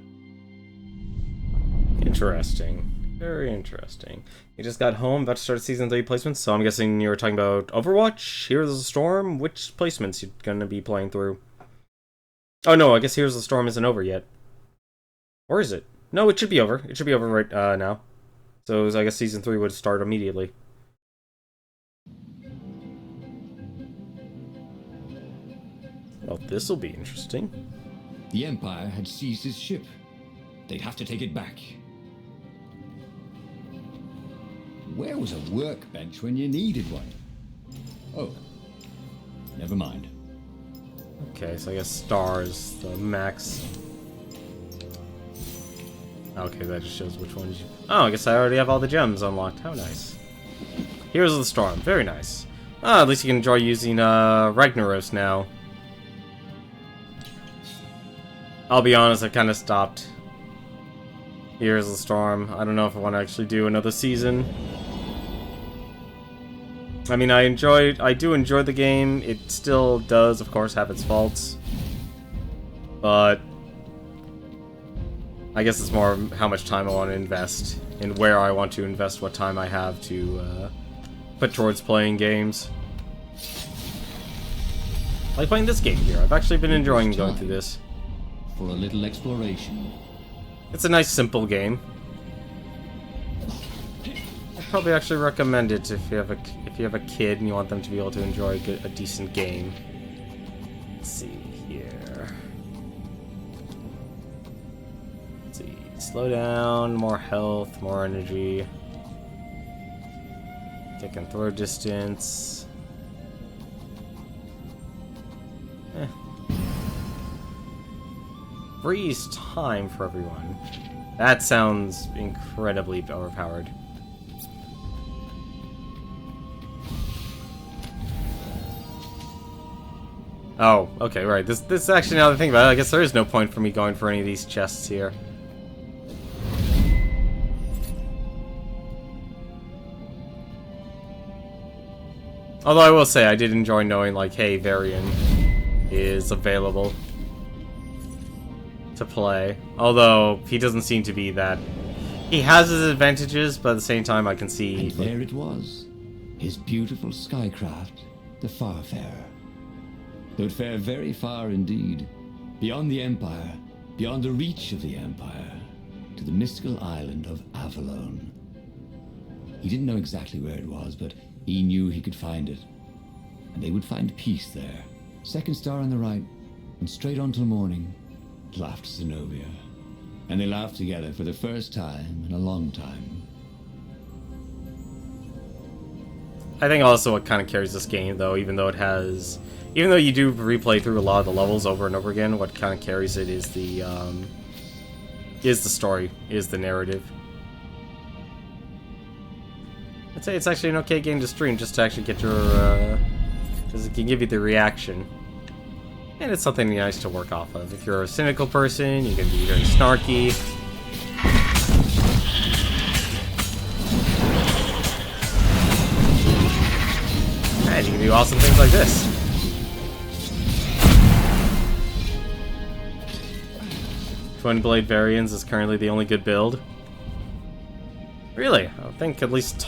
[SPEAKER 1] Interesting. Very interesting. You just got home, about to start Season 3 placements, so I'm guessing you were talking about Overwatch, Heroes of the Storm? Which placements you gonna be playing through? Oh no, I guess Heroes of the Storm isn't over yet. Or is it? No, it should be over. It should be over right now. So I guess Season 3 would start immediately. Well, this'll be interesting.
[SPEAKER 2] The Empire had seized his ship. They'd have to take it back. Where was a workbench when you needed one? Oh, never mind.
[SPEAKER 1] Okay, so I guess stars, the max. Okay, that just shows which ones you... Oh, I guess I already have all the gems unlocked. How nice. Heroes of the Storm, very nice. Ah, at least you can enjoy using Ragnaros now. I'll be honest, I kind of stopped Heroes of the Storm. I don't know if I want to actually do another season. I mean, I do enjoy the game. It still does, of course, have its faults. But I guess it's more how much time I want to invest and where I want to invest what time I have to put towards playing games. Like playing this game here. I've actually been enjoying going through this.
[SPEAKER 2] For a little exploration.
[SPEAKER 1] It's a nice, simple game. I'd probably actually recommend it if you have a kid and you want them to be able to enjoy a decent game. Let's see here. Let's see. Slow down, more health, more energy. Take and throw distance. freeze time for everyone. That sounds incredibly overpowered. Oh, okay, right. This actually, now that I think about it, I guess there is no point for me going for any of these chests here. Although I will say, I did enjoy knowing, like, hey, Varian is available to play. Although, he doesn't seem to be that... He has his advantages, but at the same time, I can see...
[SPEAKER 2] And there it was, his beautiful skycraft, the Farfarer. Though it fare very far indeed, beyond the Empire, beyond the reach of the Empire, to the mystical island of Avalon. He didn't know exactly where it was, but he knew he could find it. And they would find peace there. Second star on the right, and straight on till morning, laughed Zenobia. And they laughed together for the first time in a long time.
[SPEAKER 1] I think also what kind of carries this game, though, even though you do replay through a lot of the levels over and over again, what kind of carries it is the story, is the narrative. I'd say it's actually an okay game to stream, just to actually get your, because it can give you the reaction. And it's something nice to work off of. If you're a cynical person, you can be very snarky. And you can do awesome things like this. Twin Blade Variants is currently the only good build. Really? I think at least the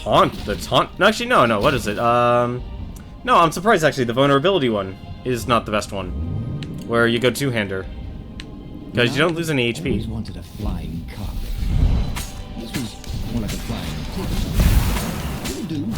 [SPEAKER 1] taunt... No, actually, no, what is it? No, I'm surprised, actually. The vulnerability one is not the best one. Where you go two-hander. Because you don't lose any HP.
[SPEAKER 2] I always wanted a flying cockpit. This was more like a flying tail. It'll do.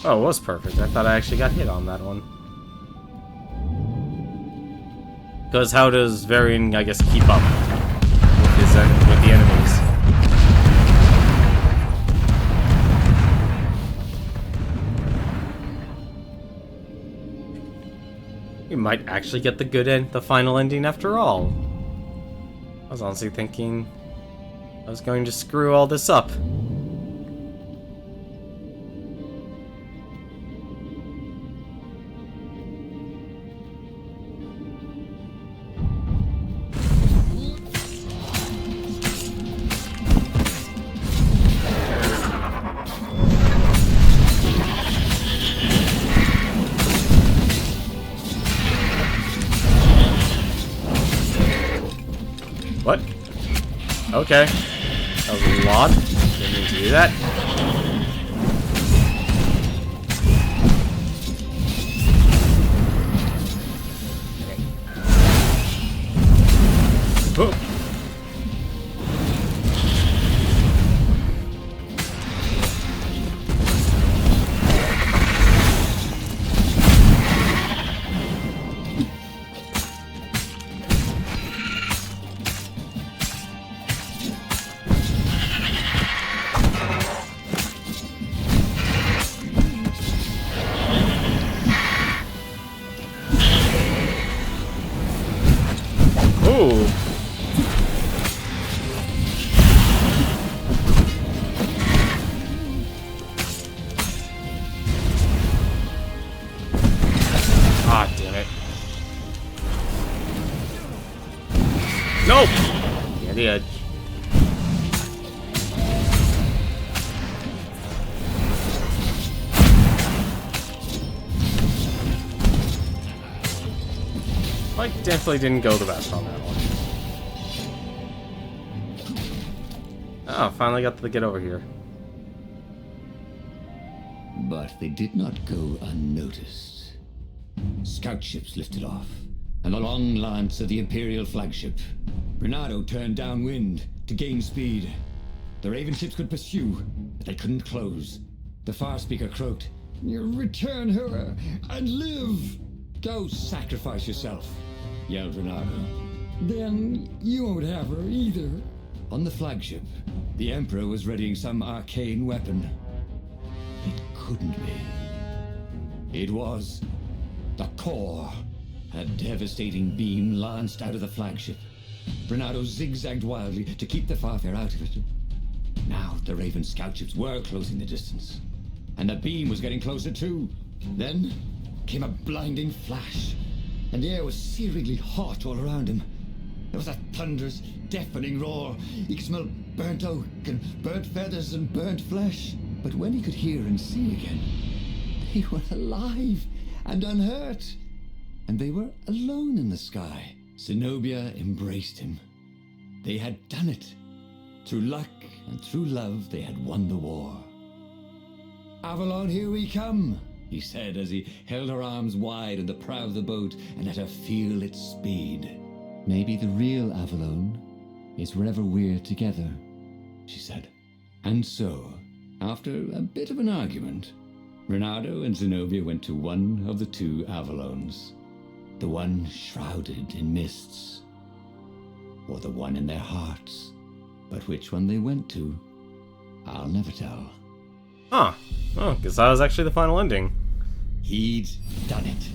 [SPEAKER 1] Oh, it was perfect. I thought I actually got hit on that one. Because how does Varian, I guess, keep up with the enemies? We might actually get the final ending after all. I was honestly thinking I was going to screw all this up. What? Okay. That was a lot. Didn't mean to do that. Oh. Ah, damn it. Nope! Yeah, the edge. I definitely didn't go the best on that one. Oh, finally got to get over here.
[SPEAKER 2] But they did not go unnoticed. Scout ships lifted off, and the long lance of the Imperial flagship. Renato turned downwind to gain speed. The Raven ships could pursue, but they couldn't close. The Far Speaker croaked, "You return her and live!" "Go sacrifice yourself," yelled Renato. then you won't have her either. On the flagship, the Emperor was readying some arcane weapon. It couldn't be. It was the core. A devastating beam lanced out of the flagship. Renato zigzagged wildly to keep the Farfair out of it. Now the Raven scout ships were closing the distance, and the beam was getting closer too. Then came a blinding flash, and the air was searingly hot all around him. There was a thunderous, deafening roar. He could smell burnt oak and burnt feathers and burnt flesh. But when he could hear and see again, they were alive and unhurt. And they were alone in the sky. Zenobia embraced him. They had done it. Through luck and through love, they had won the war. "Avalon, here we come," he said as he held her arms wide on the prow of the boat and let her feel its speed. "Maybe the real Avalon is wherever we're together," she said. And so, after a bit of an argument, Renato and Zenobia went to one of the two Avalons. The one shrouded in mists, or the one in their hearts. But which one they went to, I'll never tell.
[SPEAKER 1] Huh. Oh, because that was actually the final ending.
[SPEAKER 2] He'd done it.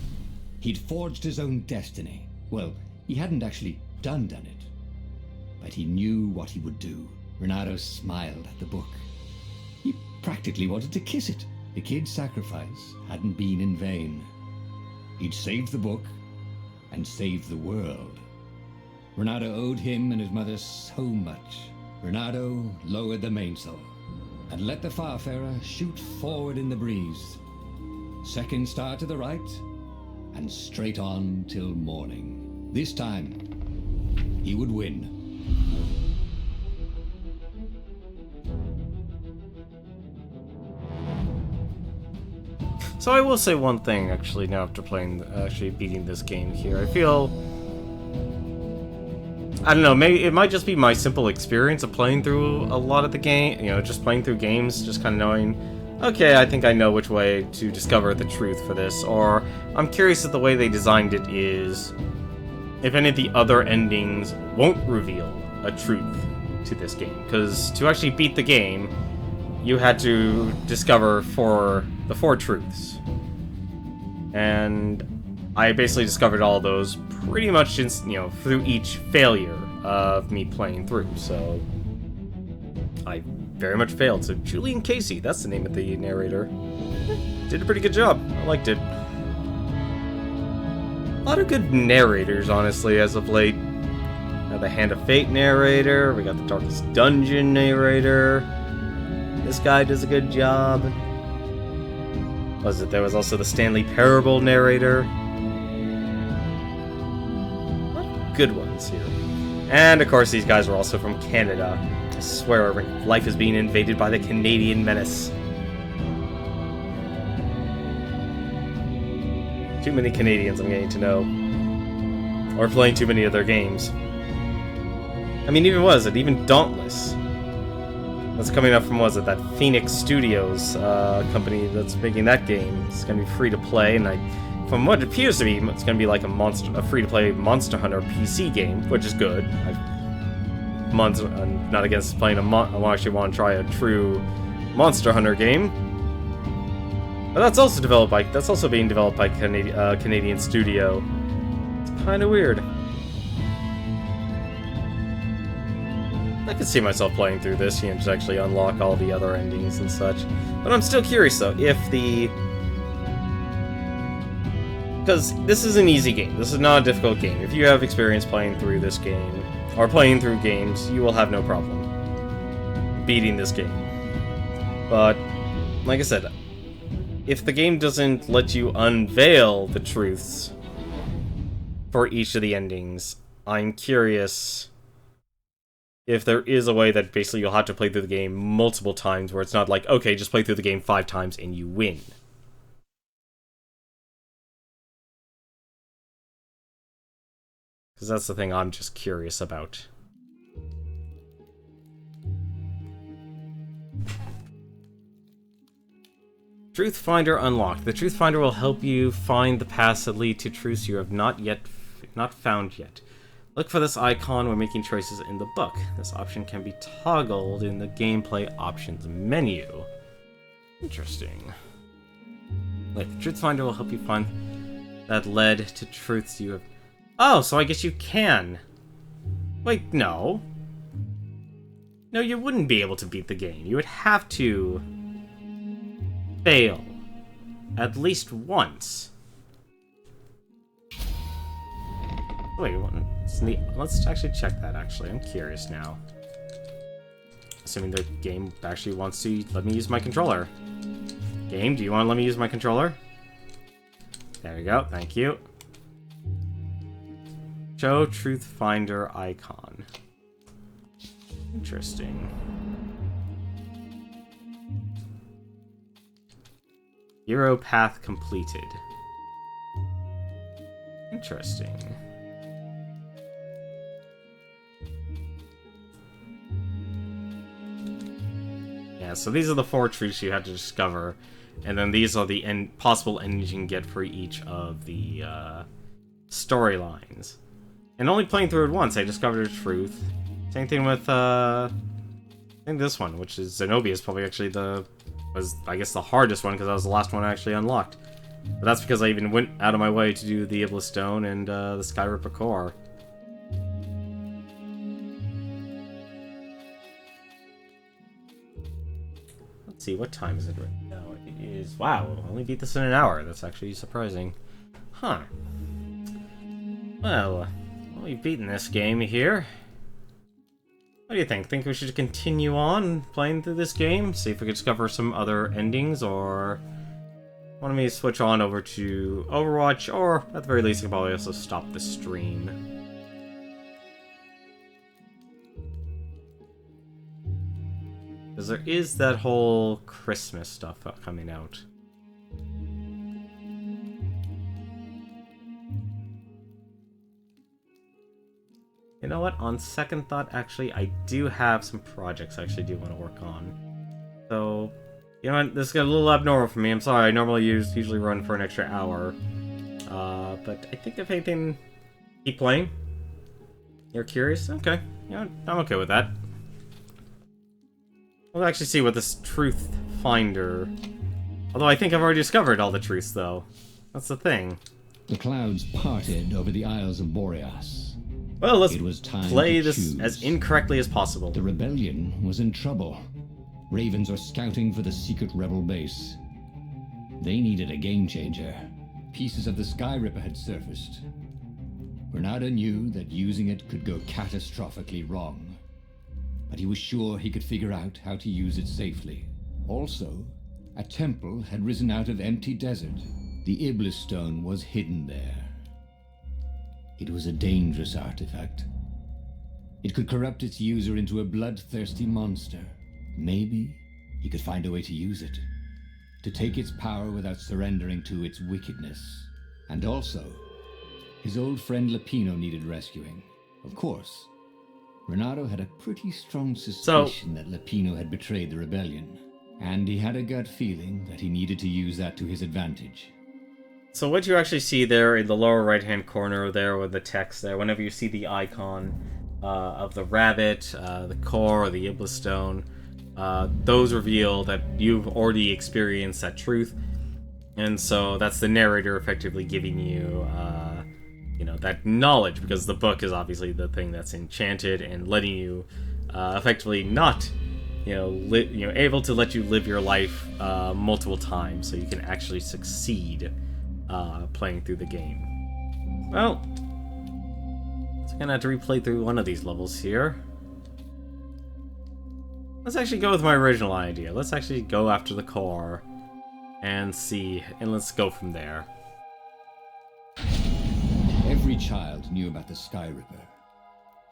[SPEAKER 2] He'd forged his own destiny. Well, he hadn't actually done it. But he knew what he would do. Renato smiled at the book. He practically wanted to kiss it. The kid's sacrifice hadn't been in vain. He'd saved the book and saved the world. Renato owed him and his mother so much. Renato lowered the mainsail and let the Farfarer shoot forward in the breeze. Second star to the right, and straight on till morning. This time, he would win.
[SPEAKER 1] So I will say one thing, actually, now after beating this game here. I feel... I don't know, maybe it might just be my simple experience of playing through a lot of the game, you know, just playing through games, just kind of knowing, okay, I think I know which way to discover the truth for this, or I'm curious if the way they designed it is, if any of the other endings won't reveal a truth to this game, because to actually beat the game, you had to discover the four truths. And I basically discovered all those pretty much through each failure of me playing through, so I very much failed. So Julian Casey, that's the name of the narrator. Did a pretty good job. I liked it. A lot of good narrators, honestly, as of late. The Hand of Fate narrator, we got the Darkest Dungeon narrator. This guy does a good job. There was also the Stanley Parable narrator. A lot of good ones here. And of course these guys are also from Canada. I swear life is being invaded by the Canadian menace. Too many Canadians I'm getting to know. Or playing too many of their games. I mean, even Dauntless. That's coming up from, that Phoenix Studios company that's making that game. It's going to be free to play, and from what it appears to be, it's going to be like a free-to-play Monster Hunter PC game, which is good. I'm not against playing I actually want to try a true Monster Hunter game. But that's also being developed by Canadian studio. It's kind of weird. I could see myself playing through this, to actually unlock all the other endings and such. But I'm still curious, though, because this is an easy game. This is not a difficult game. If you have experience playing through this game, or playing through games, you will have no problem beating this game. But, like I said, if the game doesn't let you unveil the truths for each of the endings, I'm curious if there is a way that basically you'll have to play through the game multiple times, where it's not like, okay, just play through the game 5 times and you win. Because that's the thing I'm just curious about. Truth Finder unlocked. The Truth Finder will help you find the paths that lead to truths you have not found yet. Look for this icon when making choices in the book. This option can be toggled in the gameplay options menu. Interesting. Wait, the Truth Finder will help you find that led to truths you have... Oh, so I guess you can. Wait, no. No, you wouldn't be able to beat the game. You would have to fail at least once. Wait, let's actually check that, actually. I'm curious now. Assuming the game actually wants to let me use my controller. Game, do you want to let me use my controller? There we go, thank you. Show Truth Finder icon. Interesting. Hero path completed. Interesting. Yeah, so these are the 4 truths you had to discover, and then these are the possible endings you can get for each of the storylines. And only playing through it once, I discovered a truth. Same thing with, I think this one, which is Zenobia, is probably actually I guess the hardest one, because that was the last one I actually unlocked. But that's because I even went out of my way to do the Iblis Stone and the Skyripper Core. Let's see, what time is it right now? It is... Wow, we'll only beat this in an hour. That's actually surprising. Huh. Well, we've beaten this game here. What do you think? Think we should continue on playing through this game? See if we can discover some other endings, or... Want me to switch on over to Overwatch, or at the very least, I can probably also stop the stream. Because there is that whole Christmas stuff coming out. You know what? On second thought, actually, I do have some projects I actually do want to work on. So, you know what? This got a little abnormal for me. I'm sorry. I normally usually run for an extra hour. But I think if anything, keep playing. You're curious? Okay. You know, I'm okay with that. We'll actually see what this Truth Finder... Although I think I've already discovered all the truths, though. That's the thing.
[SPEAKER 2] The clouds parted over the Isles of Boreas.
[SPEAKER 1] Well, let's
[SPEAKER 2] It was time
[SPEAKER 1] play
[SPEAKER 2] to
[SPEAKER 1] this
[SPEAKER 2] choose.
[SPEAKER 1] as incorrectly as possible.
[SPEAKER 2] The rebellion was in trouble. Ravens were scouting for the secret rebel base. They needed a game changer. Pieces of the Skyripper had surfaced. Renata knew that using it could go catastrophically wrong. But he was sure he could figure out how to use it safely. Also, a temple had risen out of empty desert. The Iblis Stone was hidden there. It was a dangerous artifact. It could corrupt its user into a bloodthirsty monster. Maybe he could find a way to use it, to take its power without surrendering to its wickedness. And also, his old friend Lapino needed rescuing. Of course, Renato had a pretty strong suspicion that Lapino had betrayed the rebellion, and he had a gut feeling that he needed to use that to his advantage.
[SPEAKER 1] So what you actually see there in the lower right-hand corner there with the text there, whenever you see the icon of the rabbit, the core, or the Iblis Stone, those reveal that you've already experienced that truth, and so that's the narrator effectively giving you, you know, that knowledge, because the book is obviously the thing that's enchanted and letting you effectively not, able to let you live your life multiple times, so you can actually succeed playing through the game. Well, so I'm gonna have to replay through one of these levels here. Let's actually go with my original idea. Let's actually go after the core and see, and let's go from there.
[SPEAKER 2] Every child knew about the Skyripper.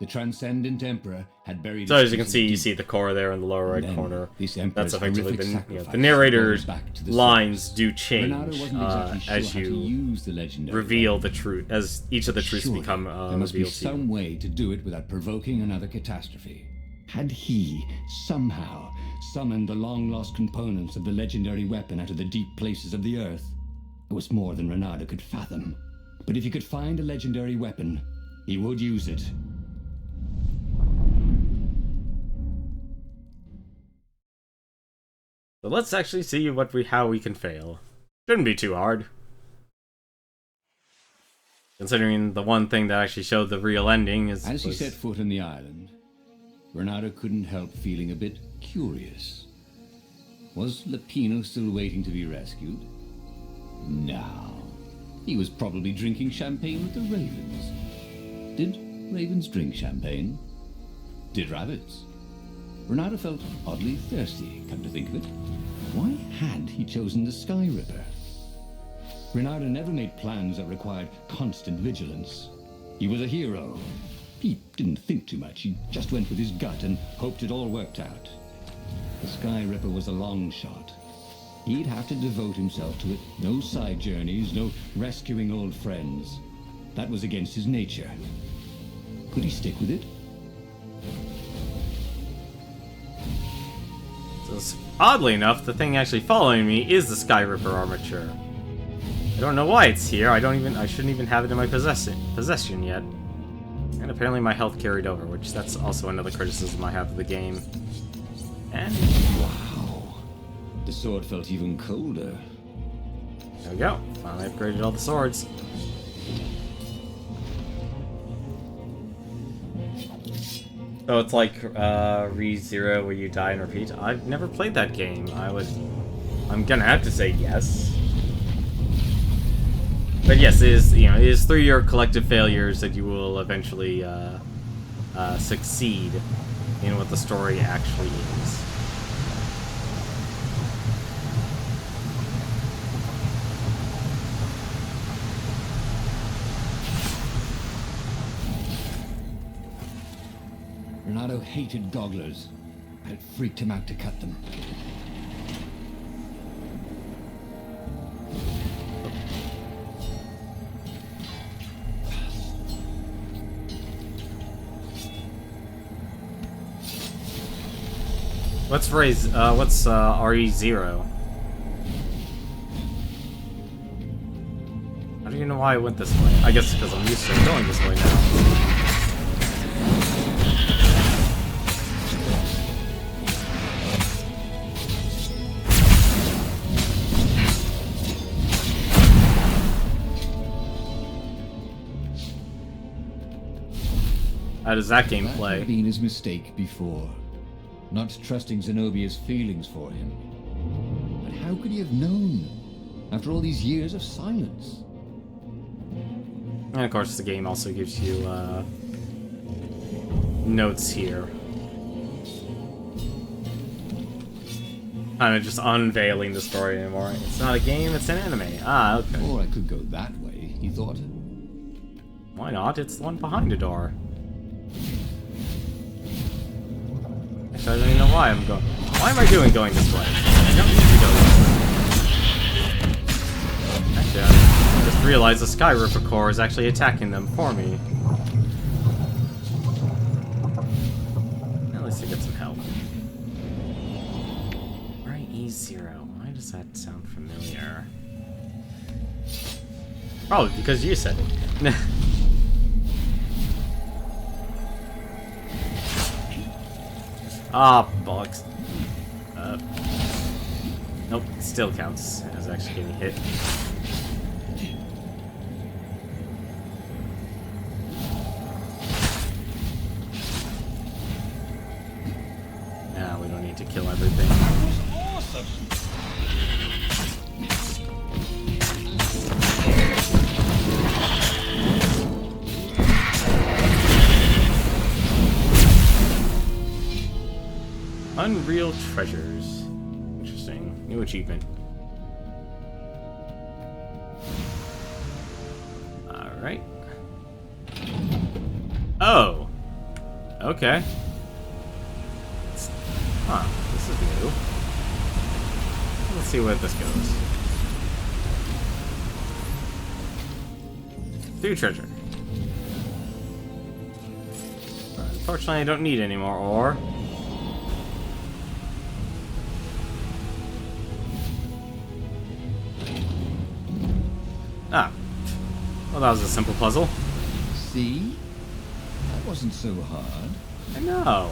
[SPEAKER 2] The Transcendent Emperor had buried.
[SPEAKER 1] So as you can see, you see the core there in the lower right corner. That's effectively the narrator's lines do change as you reveal the truth, as each of the truths become
[SPEAKER 2] there must be
[SPEAKER 1] revealed to you.
[SPEAKER 2] some way to do it without provoking another catastrophe. Had he somehow summoned the long-lost components of the legendary weapon out of the deep places of the earth? It was more than Renato could fathom. But if he could find a legendary weapon, He would use it.
[SPEAKER 1] So let's actually see how we can fail. Shouldn't be too hard. Considering the one thing that actually showed the real ending is...
[SPEAKER 2] As he set foot on the island, Bernardo couldn't help feeling a bit curious. Was Lapino still waiting to be rescued? No. He was probably drinking champagne with the ravens. Did ravens drink champagne? Did rabbits? Bernardo felt oddly thirsty, come to think of it. Why had he chosen the Sky Ripper? Bernardo never made plans that required constant vigilance. He was a hero. He didn't think too much. He just went with his gut and hoped it all worked out. The Sky Ripper was a long shot. He'd have to devote himself to it. No side journeys, no rescuing old friends. That was against his nature. Could he stick with it?
[SPEAKER 1] So, oddly enough, the thing actually following me is the Sky Ripper armature. I don't know why it's here. I shouldn't even have it in my possession yet. And apparently my health carried over, which that's also another criticism I have of the game. And
[SPEAKER 2] wow. The sword felt even colder.
[SPEAKER 1] There we go. Finally upgraded all the swords. So it's like ReZero where you die and repeat. I've never played that game. I'm gonna have to say yes. But yes, it is through your collective failures that you will eventually succeed in what the story actually is.
[SPEAKER 2] Bernardo hated gogglers. It freaked him out to cut them.
[SPEAKER 1] What's RE0? I don't even know why I went this way. I guess because I'm used to going this way now. How does that game play?
[SPEAKER 2] That had been his mistake before. Not trusting Zenobia's feelings for him. But how could he have known? After all these years of silence.
[SPEAKER 1] And of course the game also gives you notes here. Kind of just unveiling the story anymore. It's not a game, it's an anime. Ah, okay.
[SPEAKER 2] Or I could go that way, he thought.
[SPEAKER 1] Why not? It's the one behind the door. Actually, I don't even know why I'm going. Why am I going this way? I don't need to go this way. Actually, I just realized the Sky Ripper Core is actually attacking them for me. At least I get some help. RE0. Why does that sound familiar? Probably because you said it. Ah, bollocks. Nope, still counts as actually getting hit. Now we don't need to kill everything.
[SPEAKER 3] That was awesome!
[SPEAKER 1] Unreal Treasures. Interesting. New achievement. Alright. Oh! Okay. Huh. This is new. Let's see where this goes. New treasure. Unfortunately, I don't need any more ore. Ah. Well, that was a simple puzzle.
[SPEAKER 2] See? wasn't so hard.
[SPEAKER 1] I know.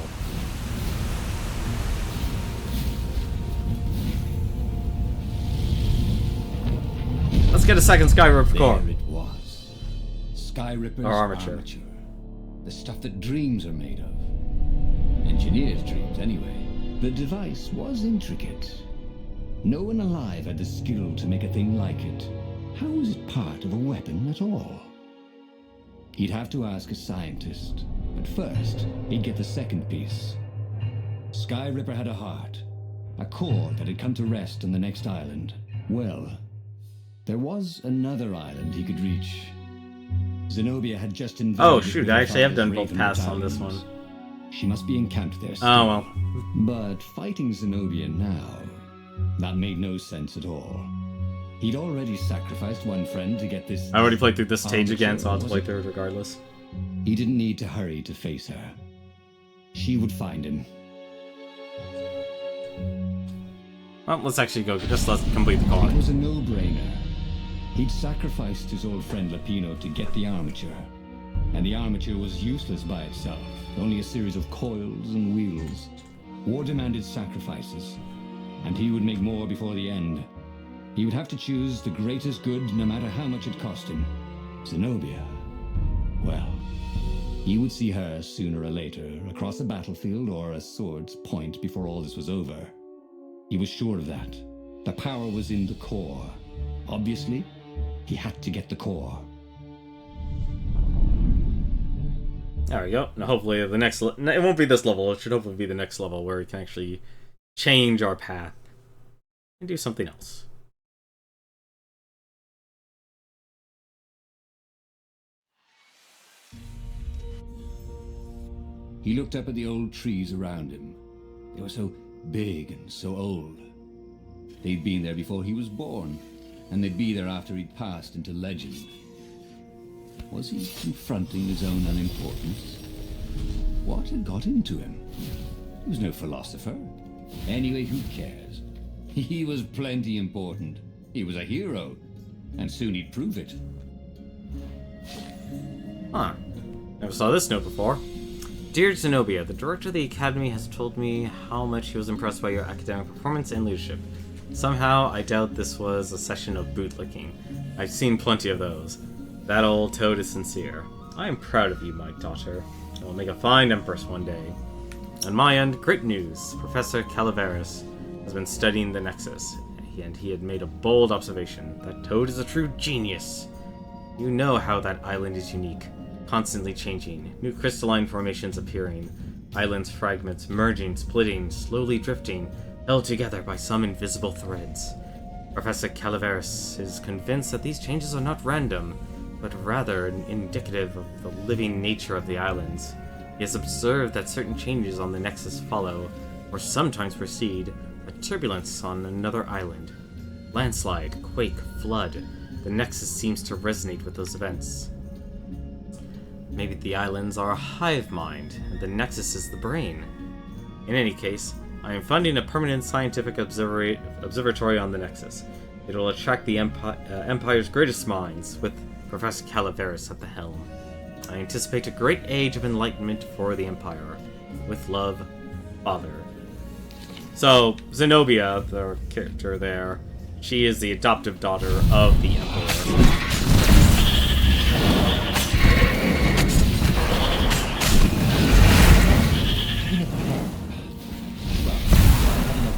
[SPEAKER 1] Let's get a second Skyripper core.
[SPEAKER 2] There it was. Skyripper's
[SPEAKER 1] Or armature.
[SPEAKER 2] The stuff that dreams are made of. Engineers' dreams, anyway. The device was intricate. No one alive had the skill to make a thing like it. How was it part of a weapon at all? He'd have to ask a scientist. But first, he'd get the second piece. Skyripper had a heart. A core that had come to rest on the next island. Well, there was another island he could reach. Zenobia had just invaded.
[SPEAKER 1] Oh shoot, I actually have done both paths on this one.
[SPEAKER 2] She must be encamped there still.
[SPEAKER 1] Oh well.
[SPEAKER 2] But fighting Zenobia now, that made no sense at all. He'd already sacrificed one friend to get this.
[SPEAKER 1] I already played through this stage again, so I'll have to play
[SPEAKER 2] Was
[SPEAKER 1] through it regardless.
[SPEAKER 2] He didn't need to hurry to face her. She would find him.
[SPEAKER 1] Well, let's actually go. Let's complete the
[SPEAKER 2] It
[SPEAKER 1] card.
[SPEAKER 2] was a no-brainer. He'd sacrificed his old friend Lapino to get the armature. And the armature was useless by itself, only a series of coils and wheels. War demanded sacrifices, and he would make more before the end. He would have to choose the greatest good no matter how much it cost him. Zenobia. Well, he would see her sooner or later, across a battlefield or a sword's point before all this was over. He was sure of that. The power was in the core. Obviously, he had to get the core.
[SPEAKER 1] There we go. Now hopefully the next... it won't be this level. It should hopefully be the next level where we can actually change our path and do something else.
[SPEAKER 2] He looked up at the old trees around him. They were so big and so old. They'd been there before he was born, and they'd be there after he'd passed into legend. Was he confronting his own unimportance? What had got into him? He was no philosopher. Anyway, who cares? He was plenty important. He was a hero, and soon he'd prove it.
[SPEAKER 1] Huh. Never saw this note before. Dear Zenobia, the director of the Academy has told me how much he was impressed by your academic performance and leadership. Somehow, I doubt this was a session of bootlicking. I've seen plenty of those. That old toad is sincere. I am proud of you, my daughter. I will make a fine empress one day. On my end, great news. Professor Calaveras has been studying the Nexus, and he had made a bold observation. That toad is a true genius. You know how that island is unique. Constantly changing, new crystalline formations appearing, islands fragments merging, splitting, slowly drifting, held together by some invisible threads. Professor Calaveras is convinced that these changes are not random, but rather indicative of the living nature of the islands. He has observed that certain changes on the Nexus follow, or sometimes precede, a turbulence on another island. Landslide, quake, flood. The Nexus seems to resonate with those events. Maybe the islands are a hive mind, and the Nexus is the brain. In any case, I am funding a permanent scientific observatory on the Nexus. It will attract the Empire's greatest minds, with Professor Calaveras at the helm. I anticipate a great age of enlightenment for the Empire. With love, Father. So, Zenobia, the character there, she is the adoptive daughter of the Emperor.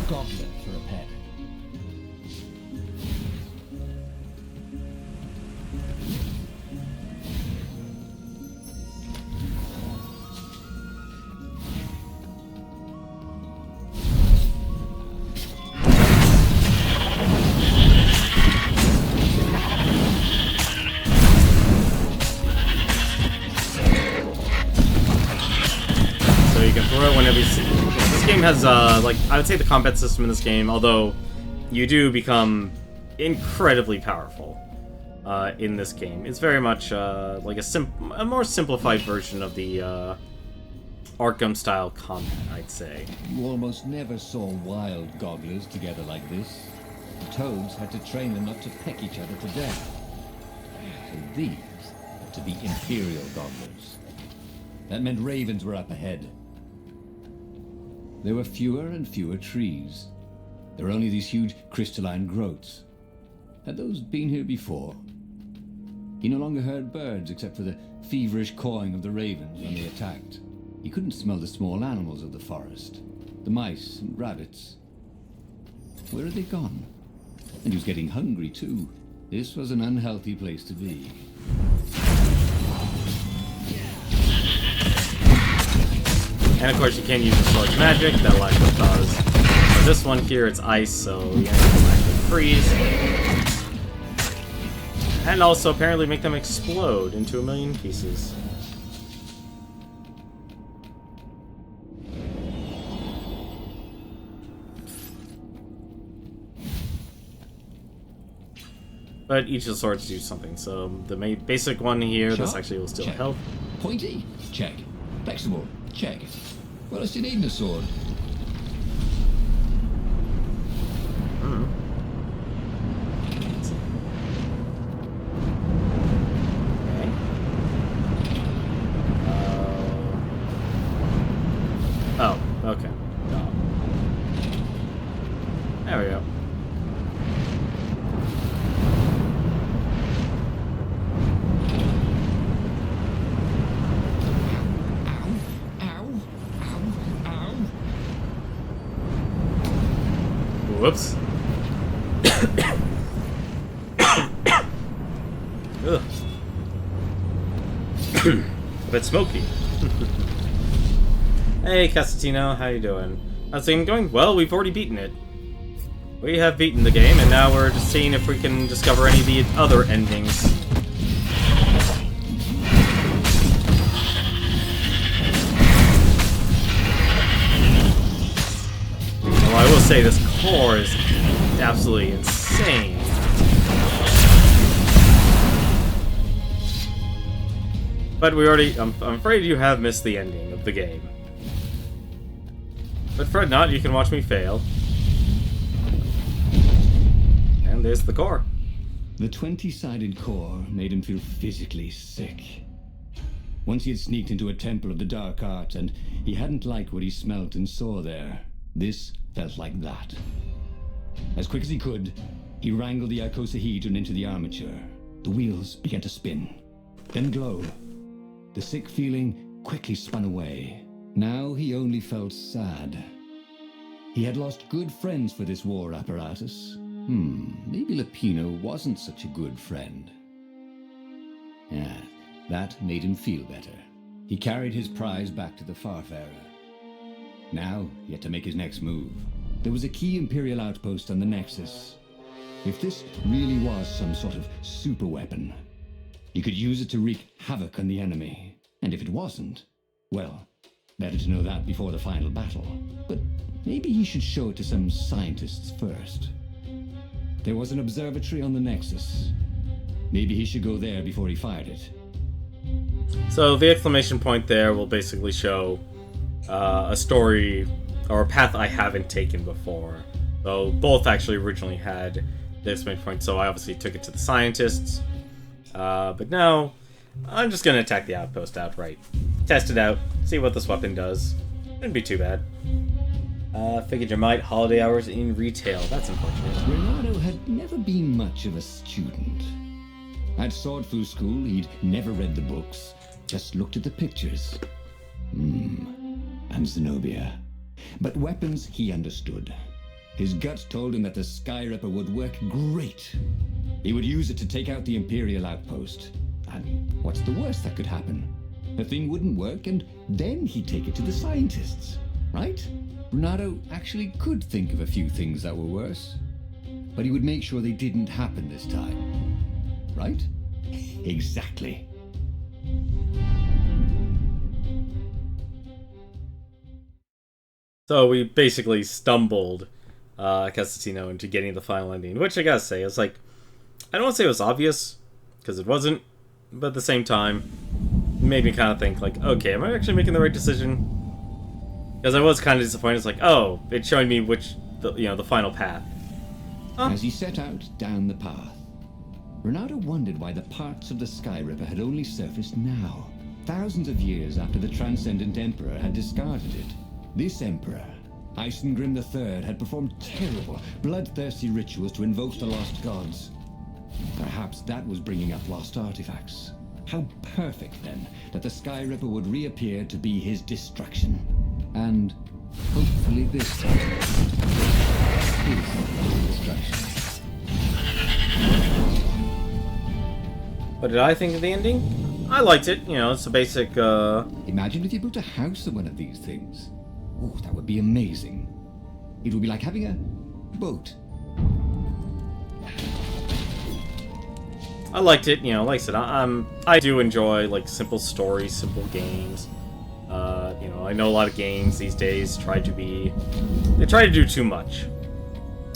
[SPEAKER 2] Goblet for a pet.
[SPEAKER 1] So you can throw it whenever you see. This game has, like, I would say the combat system in this game, although you do become incredibly powerful in this game. It's very much like a more simplified version of the Arkham-style combat, I'd say.
[SPEAKER 2] You almost never saw wild gogglers together like this. The toads had to train them not to peck each other to death. So these are to be imperial gogglers. That meant ravens were up ahead. There were fewer and fewer trees. There were only these huge crystalline growths. Had those been here before? He no longer heard birds except for the feverish cawing of the ravens when they attacked. He couldn't smell the small animals of the forest. The mice and rabbits. Where had they gone? And he was getting hungry too. This was an unhealthy place to be.
[SPEAKER 1] And of course you can't use the sword's magic, that'll actually cause... For this one here, it's ice, so the enemy will actually freeze. And also apparently make them explode into a million pieces. But each of the swords do something, so the basic one here, this actually will steal health.
[SPEAKER 2] Pointy? Check. Flexible? Check. What else do you need in a sword?
[SPEAKER 1] Oh, okay. There we go. Whoops. Ugh. A bit smoky. Hey, Casatino, how you doing? How's it going? Well, we've already beaten it. We have beaten the game, and now we're just seeing if we can discover any of the other endings. Well, I will say this core is absolutely insane. But we already... I'm afraid you have missed the ending of the game. But fret not, you can watch me fail. And there's the core.
[SPEAKER 2] The 20-sided core made him feel physically sick. Once he had sneaked into a temple of the dark arts, and he hadn't liked what he smelt and saw there. This felt like that. As quick as he could, he wrangled the icosahedron into the armature. The wheels began to spin, then glow. The sick feeling quickly spun away. Now he only felt sad. He had lost good friends for this war apparatus. Maybe Lapino wasn't such a good friend. Yeah, that made him feel better. He carried his prize back to the Farfarer. Now, he had to make his next move. There was a key Imperial outpost on the Nexus. If this really was some sort of super weapon, he could use it to wreak havoc on the enemy. And if it wasn't, well, better to know that before the final battle. But maybe he should show it to some scientists first. There was an observatory on the Nexus. Maybe he should go there before he fired it.
[SPEAKER 1] So the exclamation point there will basically show a story or a path I haven't taken before. So both actually originally had the exclamation point, so I obviously took it to the scientists. But now, I'm just going to attack the outpost outright. Test it out, see what this weapon does. Shouldn't be too bad. Figured you might. Holiday hours in retail. That's unfortunate.
[SPEAKER 2] Renato had never been much of a student. At Swordfu School, he'd never read the books, just looked at the pictures. And Zenobia. But weapons he understood. His gut told him that the Skyripper would work great. He would use it to take out the Imperial outpost. And what's the worst that could happen? The thing wouldn't work, and then he'd take it to the scientists, right? Renato actually could think of a few things that were worse. But he would make sure they didn't happen this time. Right? Exactly.
[SPEAKER 1] So we basically stumbled Casatino into getting the final ending, which I gotta say, is like, I don't want to say it was obvious, because it wasn't, but at the same time, it made me kind of think, like, okay, am I actually making the right decision? Because I was kind of disappointed. It's like, oh, it's showing me the final path. Huh?
[SPEAKER 2] As he set out down the path, Renato wondered why the parts of the Skyripper had only surfaced now. Thousands of years after the Transcendent Emperor had discarded it, this Emperor, Isengrim III, had performed terrible, bloodthirsty rituals to invoke the lost gods. Perhaps that was bringing up lost artifacts. How perfect, then, that the Sky Ripper would reappear to be his destruction. And hopefully this time, his destruction.
[SPEAKER 1] What did I think of the ending? I liked it. You know, it's a basic,
[SPEAKER 2] Imagine if you built a house on one of these things. Oh, that would be amazing. It would be like having a boat.
[SPEAKER 1] I liked it. You know, like I said, I do enjoy, like, simple stories, simple games. You know, I know a lot of games these days try to do too much.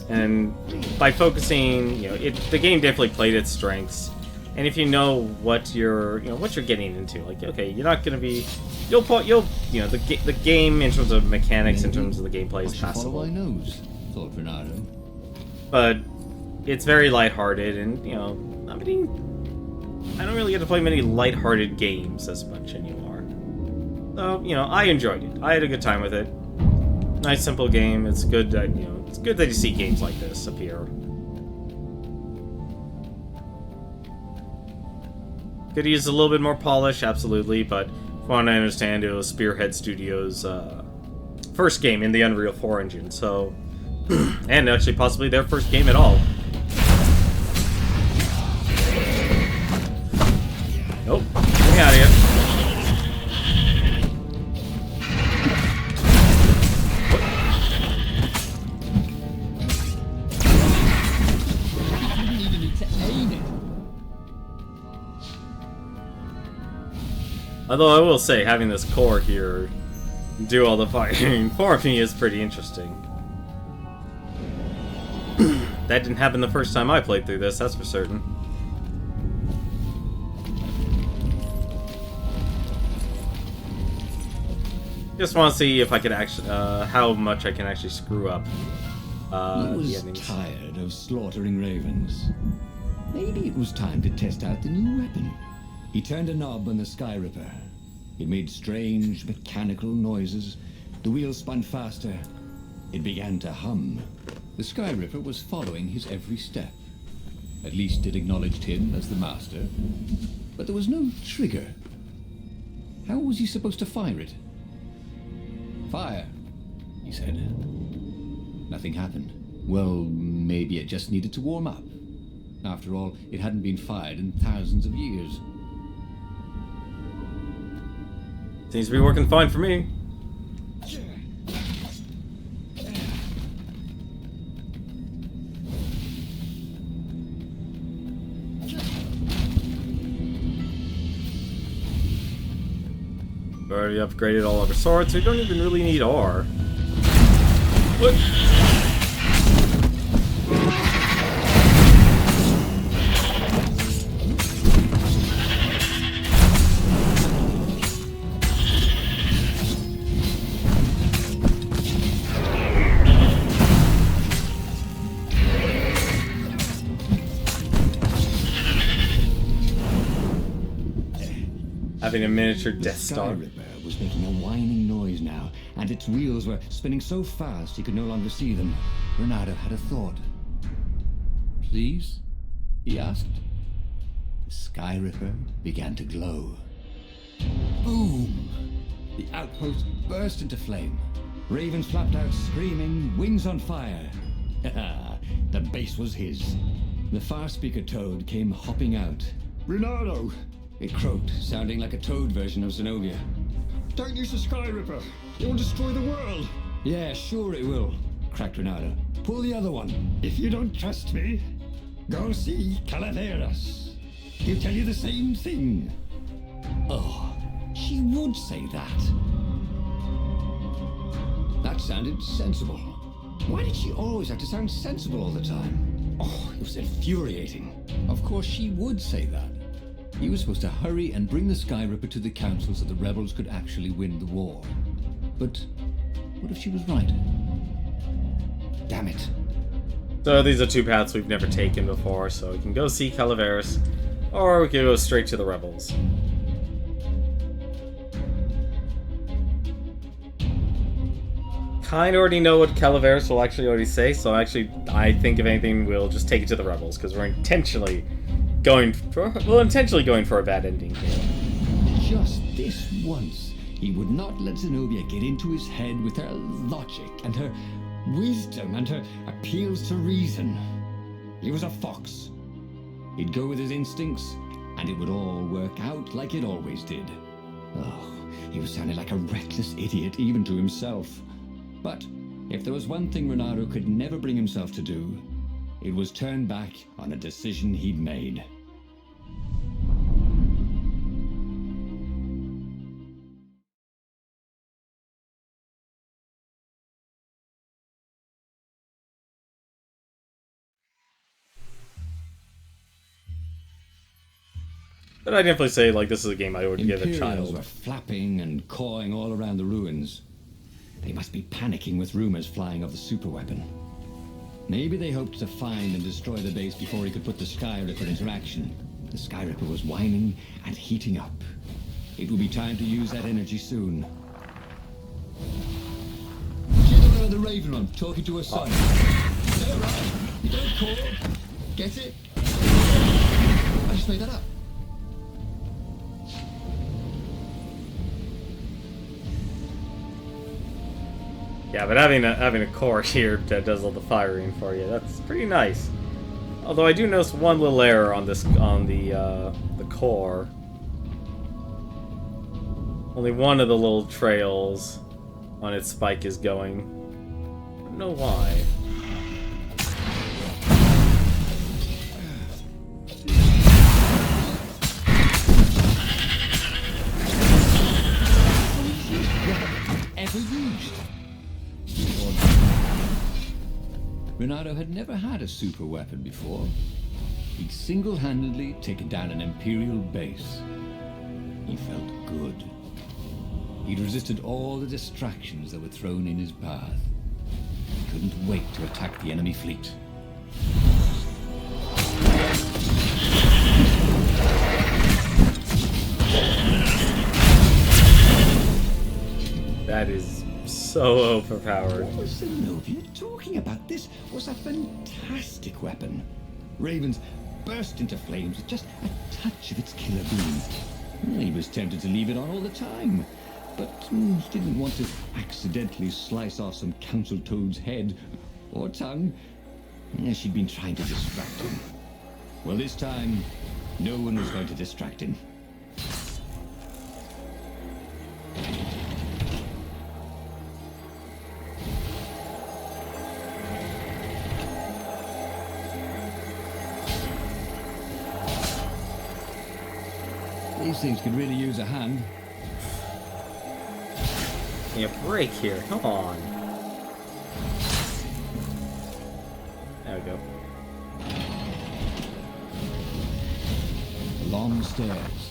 [SPEAKER 1] And by focusing, you know, the game definitely played its strengths. And if you know what you're getting into, like, okay, you're not gonna be, you know, the game in terms of mechanics, in terms of the gameplay is passable.
[SPEAKER 2] Follow my nose, thought Renato.
[SPEAKER 1] But it's very lighthearted, and, you know, I don't really get to play many lighthearted games as much anymore. So, you know, I enjoyed it. I had a good time with it. Nice, simple game. It's good that, you know, it's good that you see games like this appear. Could use a little bit more polish, absolutely, but from what I understand, it was Spearhead Studios' first game in the Unreal 4 engine, so... and actually possibly their first game at all. Nope. Get me out of here. Although I will say, having this core here do all the fighting for me is pretty interesting. That didn't happen the first time I played through this, that's for certain. Just want to see if I could actually, how much I can actually screw up
[SPEAKER 2] He was
[SPEAKER 1] the endings.
[SPEAKER 2] tired of slaughtering ravens. Maybe it was time to test out the new weapon. He turned a knob on the Sky Ripper. It made strange, mechanical noises. The wheels spun faster. It began to hum. The Sky Ripper was following his every step. At least it acknowledged him as the master. But there was no trigger. How was he supposed to fire it? Fire, he said. Nothing happened. Well, maybe it just needed to warm up. After all, it hadn't been fired in thousands of years.
[SPEAKER 1] Seems to be working fine for me. We've already upgraded all of our swords, so we don't even really need ore. What? Having a miniature Death Star.
[SPEAKER 2] The Sky Ripper was making a whining noise now, and its wheels were spinning so fast he could no longer see them. Renato had a thought. Please? He asked. The Sky Ripper began to glow. Boom! The outpost burst into flame. Ravens flapped out screaming, wings on fire. The base was his. The far speaker toad came hopping out. Renato! It croaked, sounding like a toad version of Zenobia. Don't use the Sky Ripper. It will destroy the world. Yeah, sure it will, cracked Renato. Pull the other one. If you don't trust me, go see Calaveras. He'll tell you the same thing. Oh, she would say that. That sounded sensible. Why did she always have to sound sensible all the time? Oh, it was infuriating. Of course she would say that. He was supposed to hurry and bring the Sky Ripper to the council so the rebels could actually win the war. But what if she was right? Damn it.
[SPEAKER 1] So these are two paths we've never taken before, so we can go see Calaveras, or we can go straight to the rebels. kind of already know what Calaveras will actually already say, so I think if anything, we'll just take it to the rebels, because we're intentionally going for a bad ending here.
[SPEAKER 2] Just this once, he would not let Zenobia get into his head with her logic and her wisdom and her appeals to reason. He was a fox. He'd go with his instincts, and it would all work out like it always did. Oh, he was sounding like a reckless idiot, even to himself. But if there was one thing Renato could never bring himself to do, it was turn back on a decision he'd made.
[SPEAKER 1] But I definitely say, like, this is a game I would give a
[SPEAKER 2] Imperials
[SPEAKER 1] child.
[SPEAKER 2] were flapping and cawing all around the ruins. They must be panicking with rumors flying of the superweapon. Maybe they hoped to find and destroy the base before he could put the Skyripper into action. The Skyripper was whining and heating up. It would be time to use that energy soon. She's around the Raven Run, talking to her son. Is that right? You don't call? Get it? I just made that up.
[SPEAKER 1] Yeah, but having a core here that does all the firing for you, that's pretty nice. Although I do notice one little error on the core. Only one of the little trails on its spike is going. I don't know why.
[SPEAKER 2] Ever used. Renato had never had a super weapon before. He'd single-handedly taken down an Imperial base. He felt good. He'd resisted all the distractions that were thrown in his path. He couldn't wait to attack the enemy fleet.
[SPEAKER 1] That is so overpowered.
[SPEAKER 2] What was Zenobia talking about? This was a fantastic weapon. Ravens burst into flames with just a touch of its killer beam. He was tempted to leave it on all the time, but he didn't want to accidentally slice off some council toad's head or tongue. She'd been trying to distract him. Well, this time, no one was going to distract him. These things could really use a hand.
[SPEAKER 1] Give me a break here. Come on. There we go.
[SPEAKER 2] Long stairs.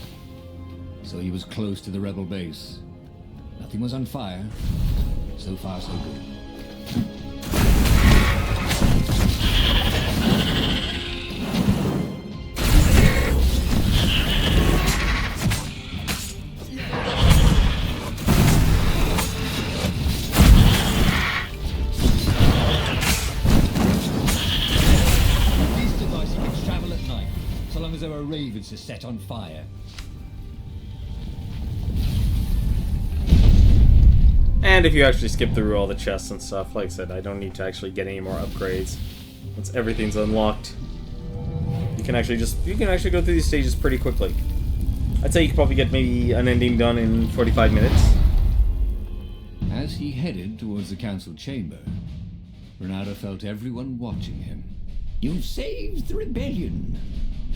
[SPEAKER 2] So he was close to the rebel base. Nothing was on fire. So far, so good. Ravens are set on fire.
[SPEAKER 1] And if you actually skip through all the chests and stuff, like I said, I don't need to actually get any more upgrades. Once everything's unlocked, you can actually go through these stages pretty quickly. I'd say you could probably get maybe an ending done in 45 minutes.
[SPEAKER 2] As he headed towards the council chamber, Renato felt everyone watching him. "You've saved the rebellion,"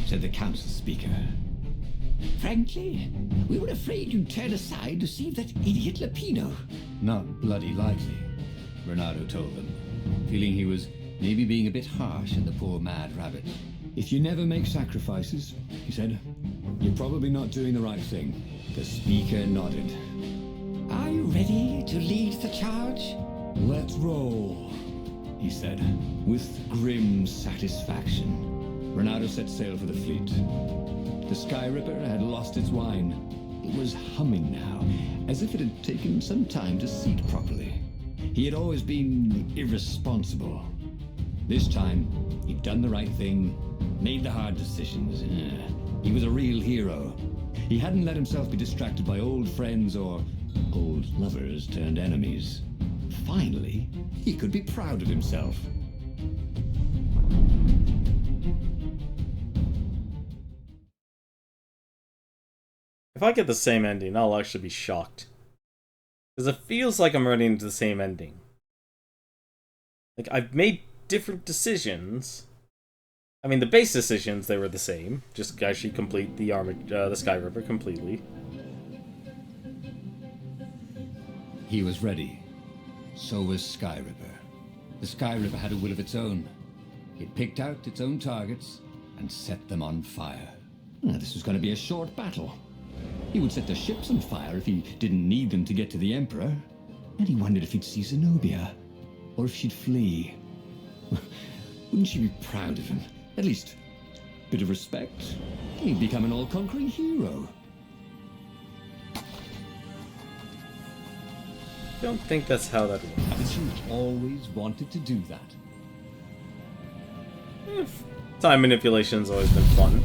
[SPEAKER 2] said the council speaker. "Frankly, we were afraid you'd turn aside to save that idiot Lapino." "Not bloody likely," Renato told them, feeling he was maybe being a bit harsh on the poor mad rabbit. "If you never make sacrifices," he said, "you're probably not doing the right thing." The speaker nodded. "Are you ready to lead the charge?" "Let's roll," he said, with grim satisfaction. Renato set sail for the fleet. The Skyripper had lost its whine. It was humming now, as if it had taken some time to seat properly. He had always been irresponsible. This time, he'd done the right thing, made the hard decisions. He was a real hero. He hadn't let himself be distracted by old friends or old lovers turned enemies. Finally, he could be proud of himself.
[SPEAKER 1] If I get the same ending, I'll actually be shocked. Because it feels like I'm running into the same ending. Like, I've made different decisions. I mean, the base decisions, they were the same. Just actually complete the Sky River completely.
[SPEAKER 2] He was ready. So was Sky River. The Sky River had a will of its own. It picked out its own targets and set them on fire. This was going to be a short battle. He would set the ships on fire if he didn't need them to get to the Emperor. And he wondered if he'd see Zenobia, or if she'd flee. Wouldn't she be proud of him? At least, a bit of respect. He'd become an all-conquering hero.
[SPEAKER 1] I don't think that's how that works.
[SPEAKER 2] Haven't you always wanted to do that?
[SPEAKER 1] Time manipulation's always been fun.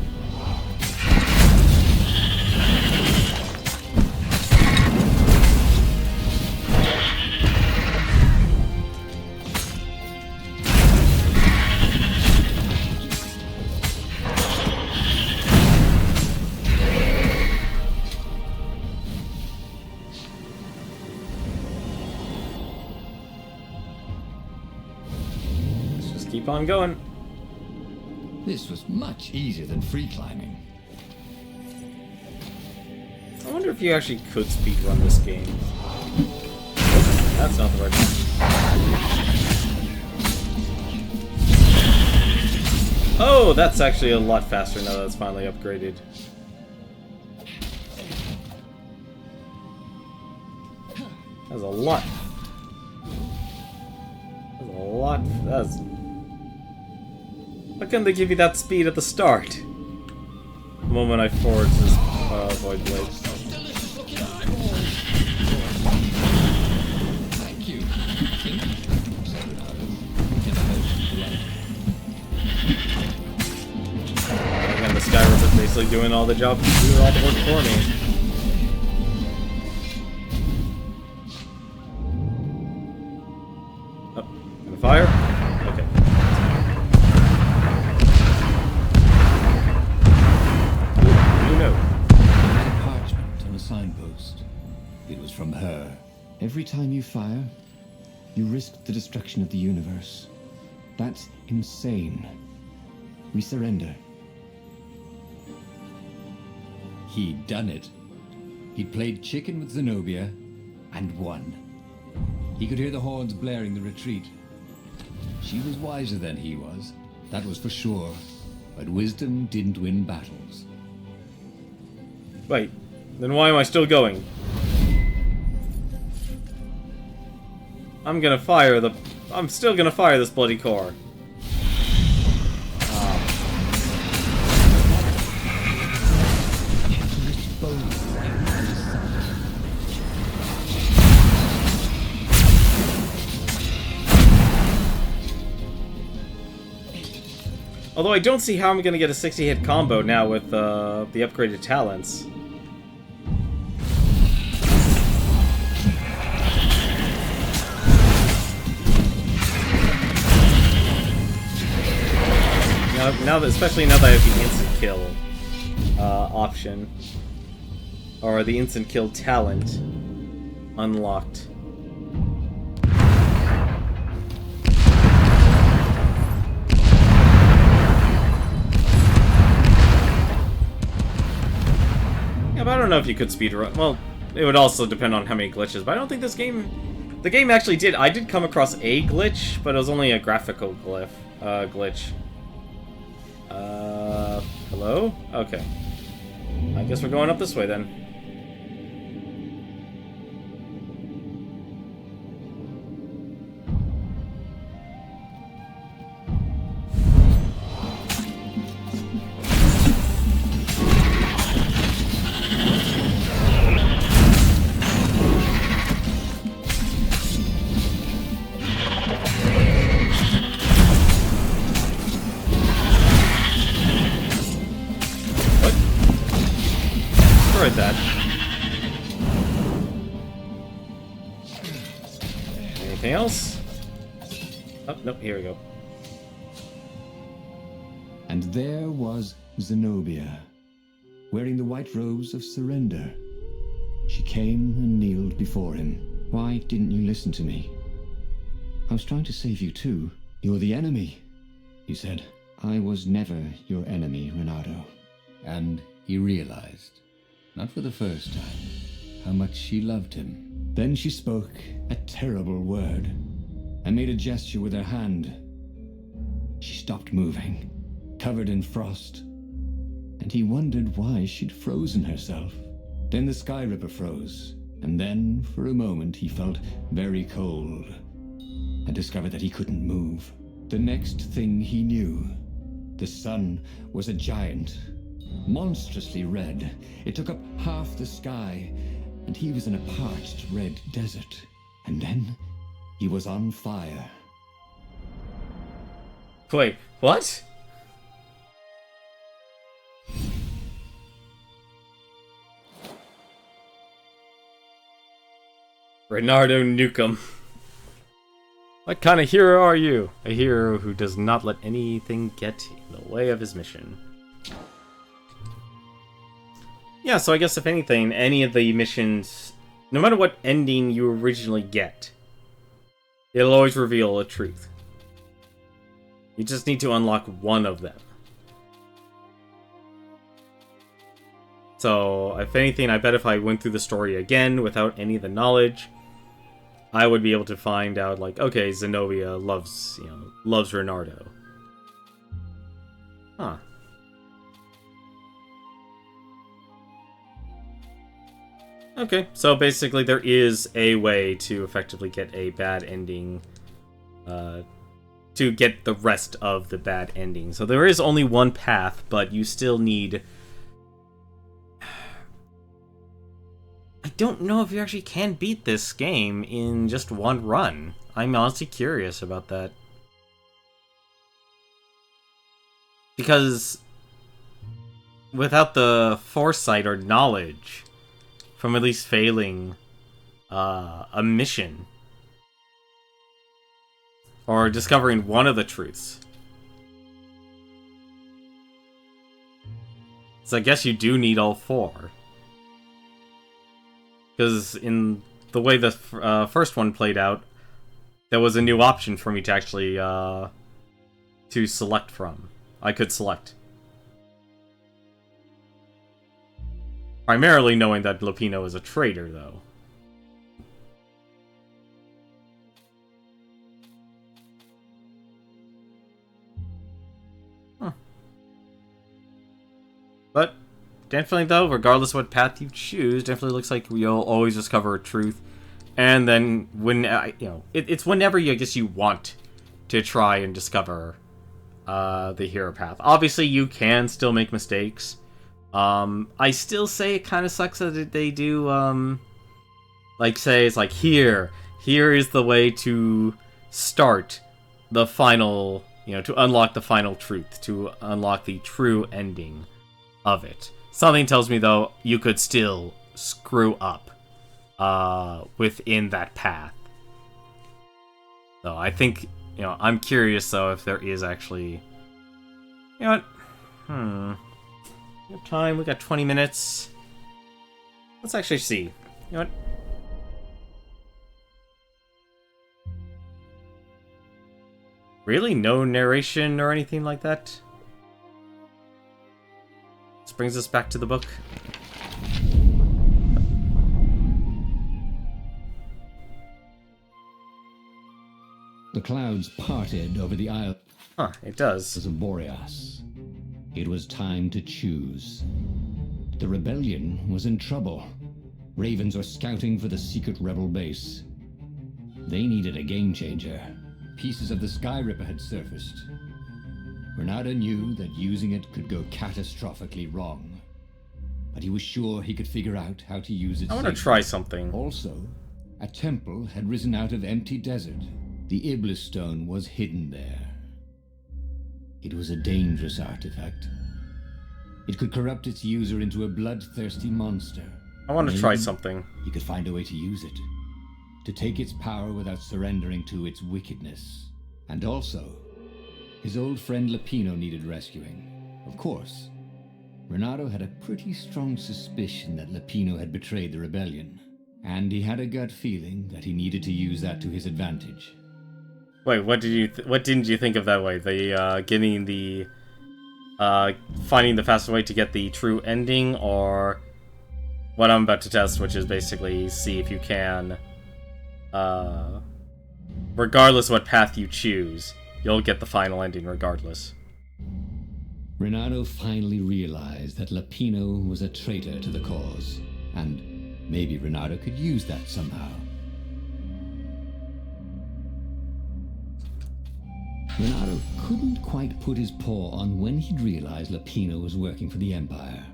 [SPEAKER 1] Keep on going.
[SPEAKER 2] This was much easier than free climbing.
[SPEAKER 1] I wonder if you actually could speedrun this game. That's not the right one. Oh, that's actually a lot faster now that it's finally upgraded. That's a lot. That's a lot. That's... Why couldn't they give you that speed at the start? The moment I forged this Void Blade.
[SPEAKER 2] Thank you.
[SPEAKER 1] Again, the Skyrim is basically doing all the job, doing all the work for me. Oh, gonna fire? Okay.
[SPEAKER 2] Parchment on a signpost. It was from her. Every time you fire, you risk the destruction of the universe. That's insane. We surrender. He'd done it. He'd played chicken with Zenobia and won. He could hear the horns blaring the retreat. She was wiser than he was, that was for sure. But wisdom didn't win battles.
[SPEAKER 1] Wait, then why am I still going? I'm still gonna fire this bloody core. Although I don't see how I'm gonna get a 60-hit combo now with the upgraded talents. Especially now that I have the instant kill option, or the instant kill talent unlocked. Yeah, but I don't know if you could speedrun. Well, it would also depend on how many glitches. But I don't think this game. The game actually did. I did come across a glitch, but it was only a graphical glitch. Hello? Okay. I guess we're going up this way then. Anything else? Oh, nope, here we go.
[SPEAKER 2] And there was Zenobia, wearing the white robes of surrender. She came and kneeled before him. Why didn't you listen to me? I was trying to save you too. You're the enemy, he said. I was never your enemy, Renato. And he realized, not for the first time, how much she loved him. Then she spoke a terrible word and made a gesture with her hand. She stopped moving, covered in frost, and he wondered why she'd frozen herself. Then the Sky Ripper froze, and then, for a moment, he felt very cold and discovered that he couldn't move. The next thing he knew, the sun was a giant, monstrously red. It took up half the sky, and he was in a parched red desert. And then he was on fire.
[SPEAKER 1] Wait, what? Renato Newcomb. What kind of hero are you? A hero who does not let anything get in the way of his mission. Yeah, so I guess if anything, any of the missions, no matter what ending you originally get, it'll always reveal a truth. You just need to unlock one of them. So, if anything, I bet if I went through the story again without any of the knowledge, I would be able to find out, like, okay, Zenobia loves, loves Renato. Huh. Okay, so basically there is a way to effectively get a bad ending, to get the rest of the bad ending. So there is only one path, but you still need... I don't know if you actually can beat this game in just one run. I'm honestly curious about that. Because without the foresight or knowledge from at least failing a mission or discovering one of the truths, so I guess you do need all four. Because in the way the first one played out, there was a new option for me to actually to select from. I could select. Primarily knowing that Lupino is a traitor, though. Huh. But definitely, though, regardless of what path you choose, definitely looks like you'll always discover a truth. And then, when it's whenever I guess you want to try and discover the hero path. Obviously, you can still make mistakes. I still say it kind of sucks that they do, like, say, it's like, here is the way to start the final, to unlock the final truth, to unlock the true ending of it. Something tells me, though, you could still screw up within that path. So I think, I'm curious, though, if there is actually... You know what? We have time, we got 20 minutes. Let's actually see. You know what? Really? No narration or anything like that? This brings us back to the book.
[SPEAKER 2] The clouds parted over the isle.
[SPEAKER 1] Huh, it does.
[SPEAKER 2] Of Boreas. It was time to choose. The rebellion was in trouble. Ravens were scouting for the secret rebel base. They needed a game changer. Pieces of the Sky Ripper had surfaced. Renato knew that using it could go catastrophically wrong, but he was sure he could figure out how to use it
[SPEAKER 1] I want to
[SPEAKER 2] safely.
[SPEAKER 1] try something.
[SPEAKER 2] Also, a temple had risen out of empty desert. The Iblis stone was hidden there. It was a dangerous artifact. It could corrupt its user into a bloodthirsty monster.
[SPEAKER 1] I want to try something.
[SPEAKER 2] He could find a way to use it. to take its power without surrendering to its wickedness. And also, his old friend Lapino needed rescuing. Of course, Renato had a pretty strong suspicion that Lapino had betrayed the rebellion, and he had a gut feeling that he needed to use that to his advantage.
[SPEAKER 1] Wait, what didn't you think of that way? The getting the finding the fastest way to get the true ending, or what I'm about to test, which is basically see if you can, regardless what path you choose, you'll get the final ending regardless.
[SPEAKER 2] Renato finally realized that Lapino was a traitor to the cause, and maybe Renato could use that somehow. Renato couldn't quite put his paw on when he'd realized Lapino was working for the Empire.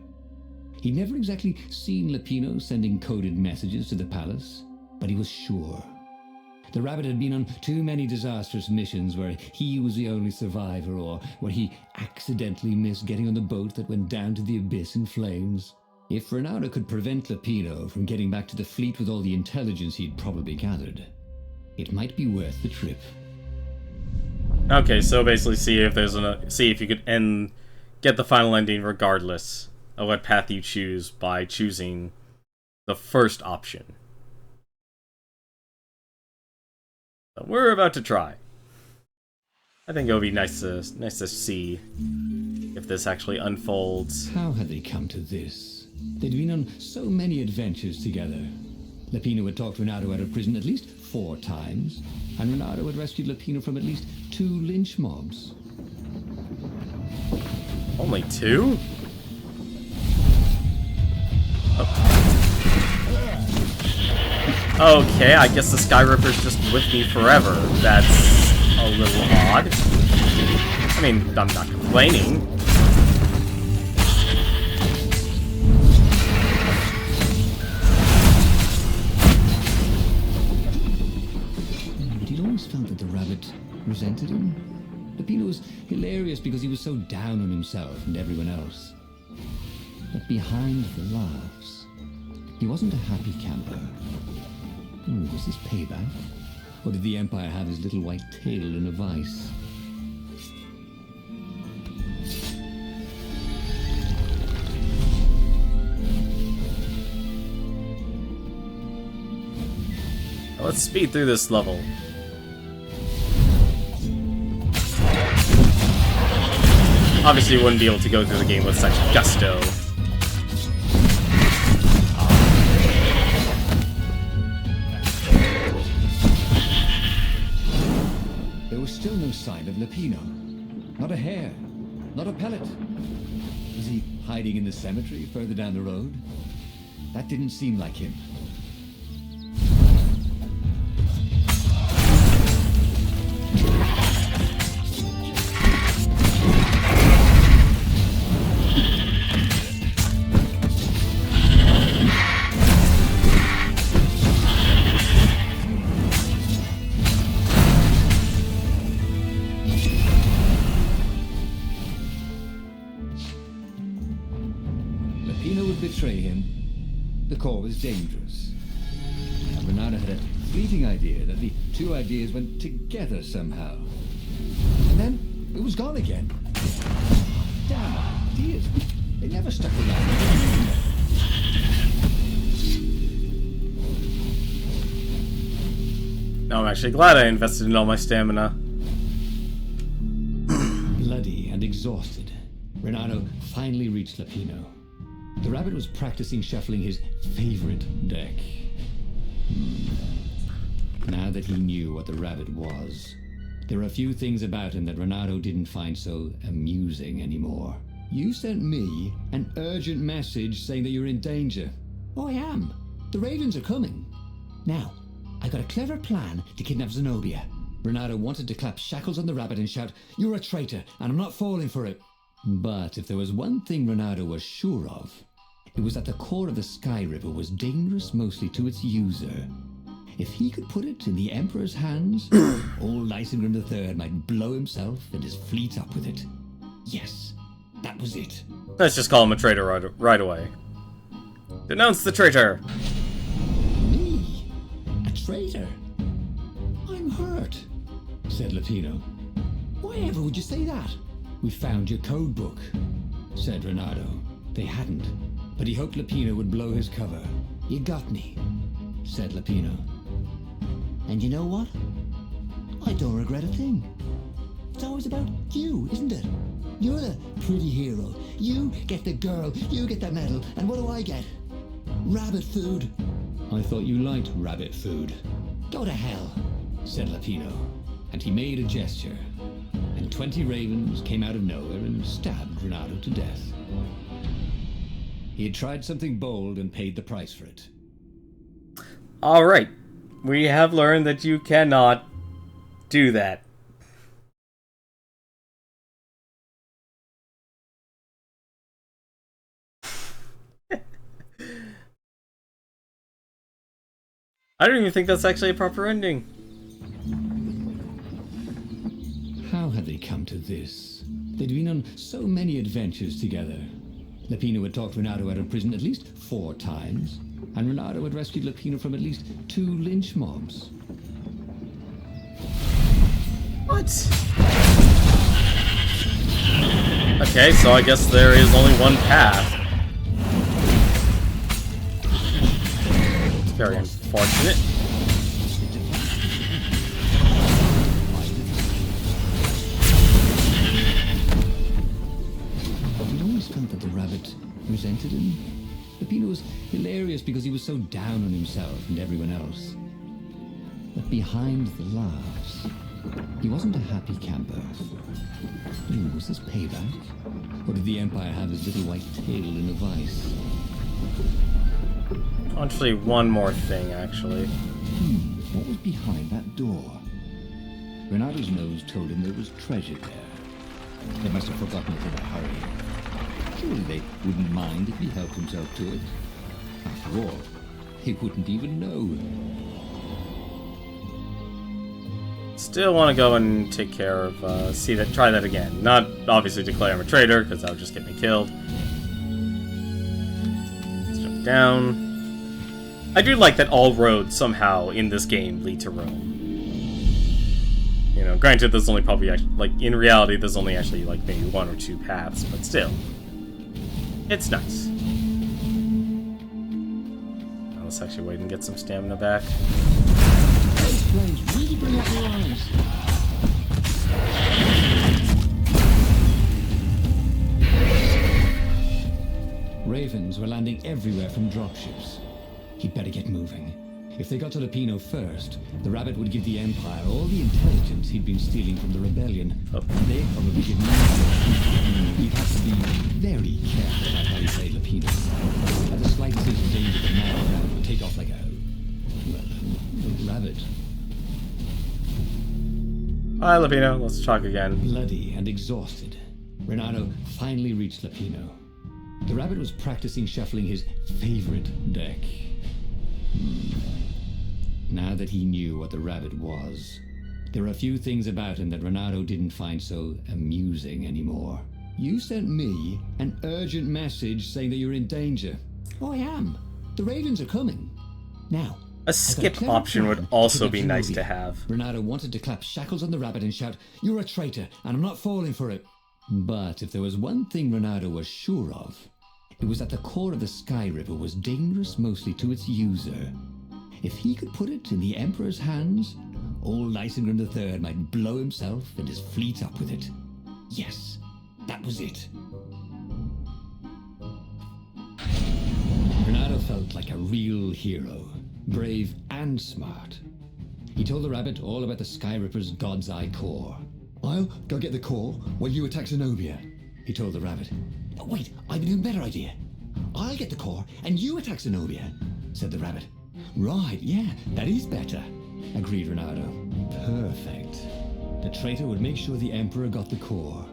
[SPEAKER 2] He'd never exactly seen Lapino sending coded messages to the palace, but he was sure. The rabbit had been on too many disastrous missions where he was the only survivor, or where he accidentally missed getting on the boat that went down to the abyss in flames. If Renato could prevent Lapino from getting back to the fleet with all the intelligence he'd probably gathered, it might be worth the trip.
[SPEAKER 1] Okay, so basically see if you could get the final ending regardless of what path you choose by choosing the first option. So we're about to try. I think it would be nice to see if this actually unfolds.
[SPEAKER 2] How had they come to this? They'd been on so many adventures together. Lapino had talked Renato out of prison at least 4 times, and Renato had rescued Lapino from at least 2 lynch mobs.
[SPEAKER 1] Only 2? Okay, I guess the Sky Ripper's just with me forever. That's a little odd. I mean, I'm not complaining.
[SPEAKER 2] But he'd always felt that the rabbit resented him. Lapino was hilarious because he was so down on himself and everyone else. But behind the laughs, he wasn't a happy camper. Was this payback? Or did the Empire have his little white tail in a vice?
[SPEAKER 1] Let's speed through this level. Obviously, you wouldn't be able to go through the game with such gusto.
[SPEAKER 2] There was still no sign of Lapino. Not a hair, not a pellet. Was he hiding in the cemetery further down the road? That didn't seem like him. Betray him. The core was dangerous. And Renato had a fleeting idea that the 2 ideas went together somehow. And then it was gone again. Damn ideas. They never stuck around.
[SPEAKER 1] No, I'm actually glad I invested in all my stamina.
[SPEAKER 2] Bloody and exhausted, Renato finally reached Lapino. The rabbit was practicing shuffling his favorite deck. Now that he knew what the rabbit was, there were a few things about him that Renato didn't find so amusing anymore. You sent me an urgent message saying that you're in danger. Oh, I am. The ravens are coming. Now, I got a clever plan to kidnap Zenobia. Renato wanted to clap shackles on the rabbit and shout, "You're a traitor, and I'm not falling for it." But if there was one thing Renato was sure of, it was that the core of the Sky River was dangerous mostly to its user. If he could put it in the Emperor's hands, old Lysander III might blow himself and his fleet up with it. Yes, that was it.
[SPEAKER 1] Let's just call him a traitor right away. Denounce the traitor!
[SPEAKER 2] Me? A traitor. I'm hurt, said Lapino. Why ever would you say that? We found your code book, said Renato. They hadn't, but he hoped Lapino would blow his cover. You got me, said Lapino. And you know what? I don't regret a thing. It's always about you, isn't it? You're the pretty hero. You get the girl, you get the medal, and what do I get? Rabbit food. I thought you liked rabbit food. Go to hell, said Lapino. And he made a gesture, and 20 ravens came out of nowhere and stabbed Renato to death. He had tried something bold and paid the price for it.
[SPEAKER 1] Alright, we have learned that you cannot do that. I don't even think that's actually a proper ending.
[SPEAKER 2] How had they come to this? They'd been on so many adventures together. Lapino had talked Renato out of prison at least 4 times, and Renato had rescued Lapino from at least 2 lynch mobs.
[SPEAKER 1] What? Okay, so I guess there is only one path. It's very unfortunate.
[SPEAKER 2] He always felt that the rabbit resented him. Lapino was hilarious because he was so down on himself and everyone else. But behind the laughs, he wasn't a happy camper. Was this payback? Or did the Empire have his little white tail in a vice?
[SPEAKER 1] Actually, one more thing, actually.
[SPEAKER 2] What was behind that door? Renato's nose told him there was treasure there. They must have forgotten it in a hurry. Surely they wouldn't mind if he helped himself to it. After all, he wouldn't even know.
[SPEAKER 1] Still want to go and take care of, try that again. Not obviously declare him a traitor, because that would just get me killed. Let's jump down. I do like that all roads somehow in this game lead to Rome. You know, granted, there's only probably, like, in reality, there's only actually, like, maybe 1 or 2 paths, but still. It's nice. Now let's actually wait and get some stamina back.
[SPEAKER 2] Those flames really bring out your eyes. Ravens were landing everywhere from dropships. He'd better get moving. If they got to Lapino first, the rabbit would give the Empire all the intelligence he'd been stealing from the rebellion.
[SPEAKER 1] Oh.
[SPEAKER 2] They'd probably give him. He'd have to be very careful about how he played Lapino. At the slightest danger, the mad rabbit would take off like a rabbit.
[SPEAKER 1] Hi, Lapino. Let's talk again.
[SPEAKER 2] Bloody and exhausted, Renato finally reached Lapino. The rabbit was practicing shuffling his favorite deck. Now that he knew what the rabbit was, there were a few things about him that Renato didn't find so amusing anymore. You sent me an urgent message saying that you're in danger. Oh, I am. The ravens are coming. Now,
[SPEAKER 1] A skip option would also be nice to have.
[SPEAKER 2] Renato wanted to clap shackles on the rabbit and shout, "You're a traitor, and I'm not falling for it." But if there was one thing Renato was sure of, it was that the core of the Sky Ripper was dangerous mostly to its user. If he could put it in the Emperor's hands, old Lysander III might blow himself and his fleet up with it. Yes, that was it. Renato felt like a real hero, brave and smart. He told the rabbit all about the Sky Ripper's God's Eye core. "I'll go get the core while you attack Zenobia," he told the rabbit. "Wait, I've an even better idea. I'll get the core and you attack Zenobia," said the rabbit. "Right, yeah, that is better," agreed Renato. Perfect. The traitor would make sure the Emperor got the core.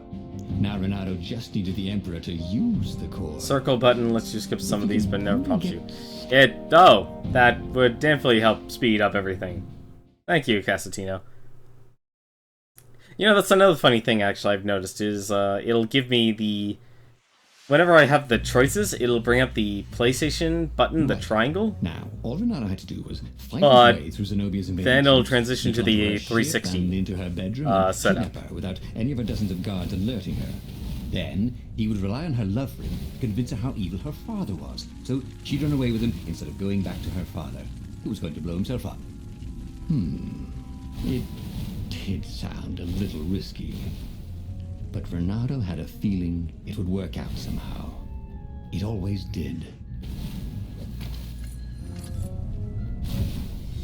[SPEAKER 2] Now Renato just needed the Emperor to use the core.
[SPEAKER 1] Circle button lets you skip some of these, but never prompts you. That would definitely help speed up everything. Thank you, Casatino. You know, that's another funny thing, actually, I've noticed, is it'll give me the whenever I have the choices, it'll bring up the PlayStation button, the triangle.
[SPEAKER 2] Now, all Renato had to do was fight
[SPEAKER 1] But
[SPEAKER 2] his way through Zenobia's invading
[SPEAKER 1] then it'll
[SPEAKER 2] troops,
[SPEAKER 1] transition to
[SPEAKER 2] sneak onto
[SPEAKER 1] the
[SPEAKER 2] her ship
[SPEAKER 1] 360
[SPEAKER 2] and into her bedroom and
[SPEAKER 1] setup.
[SPEAKER 2] kidnap her without any of her dozens of guards alerting her. Then he would rely on her love for him to convince her how evil her father was, so she'd run away with him instead of going back to her father, who was going to blow himself up. It did sound a little risky, but Renato had a feeling it would work out somehow. It always did.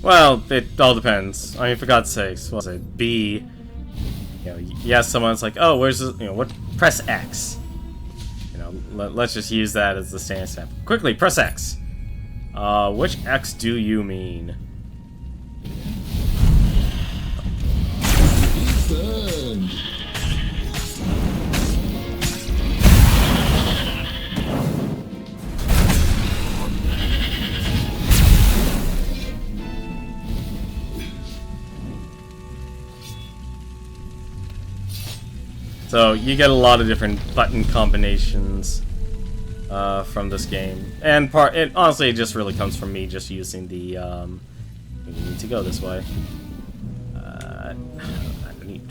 [SPEAKER 1] Well, it all depends. I mean, for God's sakes, what was it? B. You know, yes, someone's like, oh, where's the, you know, what? Press X. You know, let's just use that as the standard step. Quickly, press X. Which X do you mean?
[SPEAKER 3] Burn.
[SPEAKER 1] So you get a lot of different button combinations from this game, and honestly, it just really comes from me just using the. You need to go this way. I don't need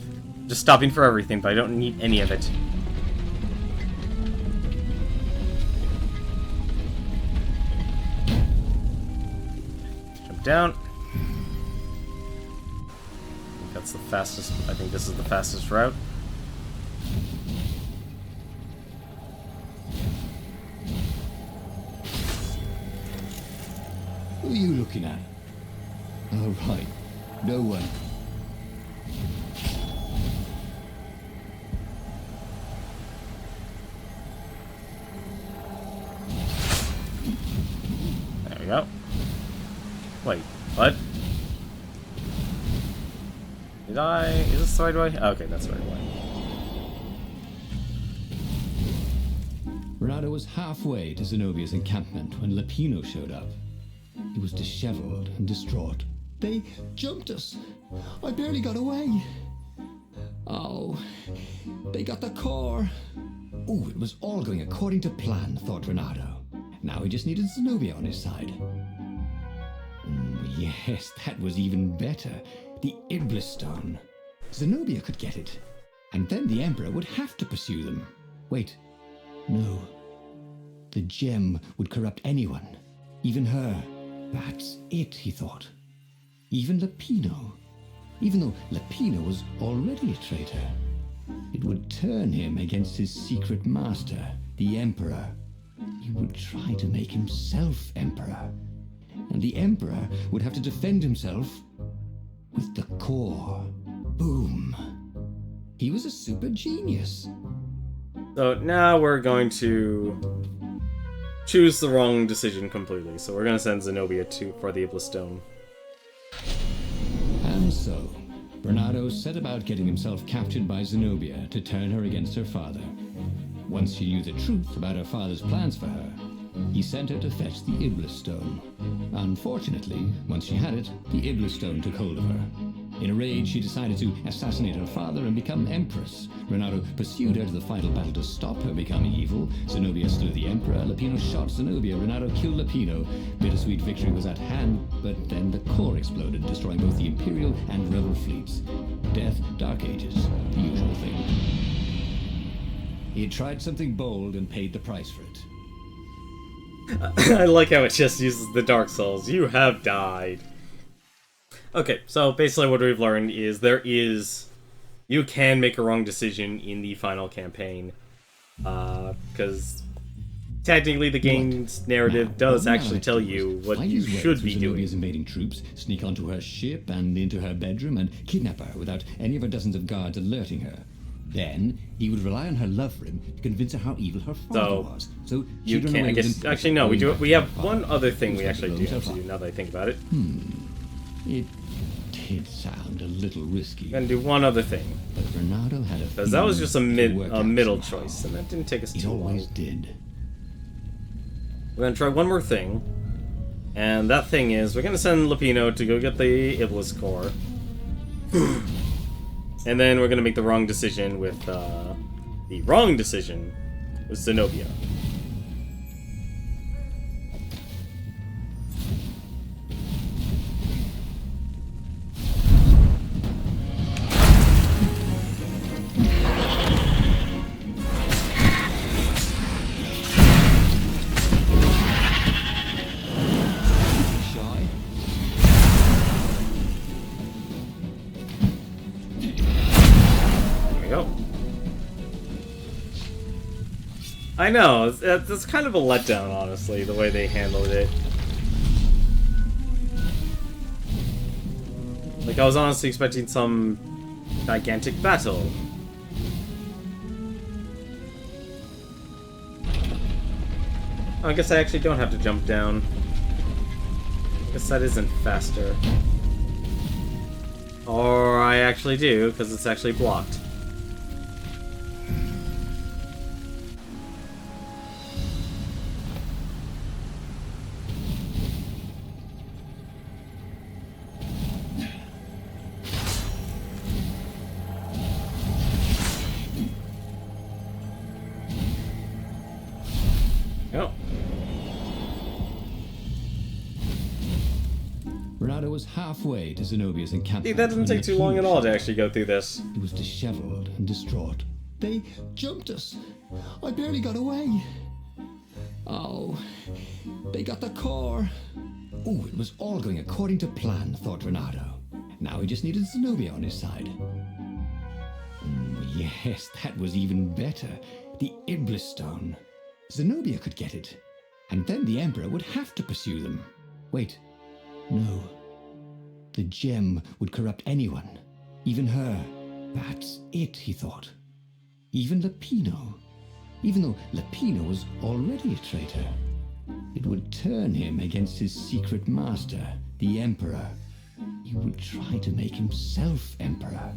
[SPEAKER 1] just stopping for everything, but I don't need any of it. Jump down. I think that's the fastest. I think this is the fastest route.
[SPEAKER 2] Who are you looking at? Oh, right. No one.
[SPEAKER 1] There we go. Wait, what? Did I... Is this the right way? Okay, that's the right way.
[SPEAKER 2] Renato was halfway to Zenobia's encampment when Lapino showed up. He was disheveled and distraught. They jumped us. I barely got away. Oh, they got the core. Oh, it was all going according to plan, thought Renato. Now he just needed Zenobia on his side. Yes, that was even better. The Iblis Stone. Zenobia could get it. And then the Emperor would have to pursue them. Wait, no. The gem would corrupt anyone, even her. That's it, he thought. Even Lapino. Even though Lapino was already a traitor. It would turn him against his secret master, the Emperor. He would try to make himself Emperor. And the Emperor would have to defend himself with the core. Boom. He was a super genius.
[SPEAKER 1] So now we're going to choose the wrong decision completely. So we're going to send Zenobia for the Iblis Stone.
[SPEAKER 2] And so, Bernardo set about getting himself captured by Zenobia to turn her against her father. Once she knew the truth about her father's plans for her, he sent her to fetch the Iblis Stone. Unfortunately, once she had it, the Iblis Stone took hold of her. In a rage, she decided to assassinate her father and become Empress. Renato pursued her to the final battle to stop her becoming evil. Zenobia slew the Emperor. Lapino shot Zenobia. Renato killed Lapino. Bittersweet victory was at hand, but then the core exploded, destroying both the Imperial and Rebel fleets. Death, Dark Ages, the usual thing. He had tried something bold and paid the price for it.
[SPEAKER 1] I like how it just uses the Dark Souls. You have died. Okay, so basically what we've learned is you can make a wrong decision in the final campaign. Because technically the game's narrative does actually tell you what you should be doing.
[SPEAKER 2] Zenobia's invading troops, sneak onto her ship and into her bedroom and kidnap her without any of her dozens of guards alerting her. Then he would rely on her love for him to convince her how evil her father was. So
[SPEAKER 1] you can, I guess. Actually, no. We have one other thing we actually do have to do. Now that I think about it,
[SPEAKER 2] it did sound a little risky.
[SPEAKER 1] We're gonna do one other thing.
[SPEAKER 2] But Renato had a
[SPEAKER 1] because that was just a middle choice, and that didn't take us too long. It
[SPEAKER 2] always did.
[SPEAKER 1] We're gonna try one more thing, and that thing is we're gonna send Lapino to go get the Iblis core. And then we're gonna make the wrong decision with Zenobia. I know, that's kind of a letdown, honestly, the way they handled it. Like, I was honestly expecting some gigantic battle. Oh, I guess I actually don't have to jump down. I guess that isn't faster. Or I actually do, because it's actually blocked.
[SPEAKER 2] Renato was halfway to Zenobia's encampment.
[SPEAKER 1] See, that didn't take too long at all to actually go through this.
[SPEAKER 2] He was disheveled and distraught. They jumped us. I barely got away. Oh, they got the core. Oh, it was all going according to plan, thought Renato. Now he just needed Zenobia on his side. Yes, that was even better. The Iblis Stone. Zenobia could get it. And then the Emperor would have to pursue them. Wait. No. The gem would corrupt anyone. Even her. That's it, he thought. Even Lapino. Even though Lapino was already a traitor. It would turn him against his secret master, the Emperor. He would try to make himself Emperor.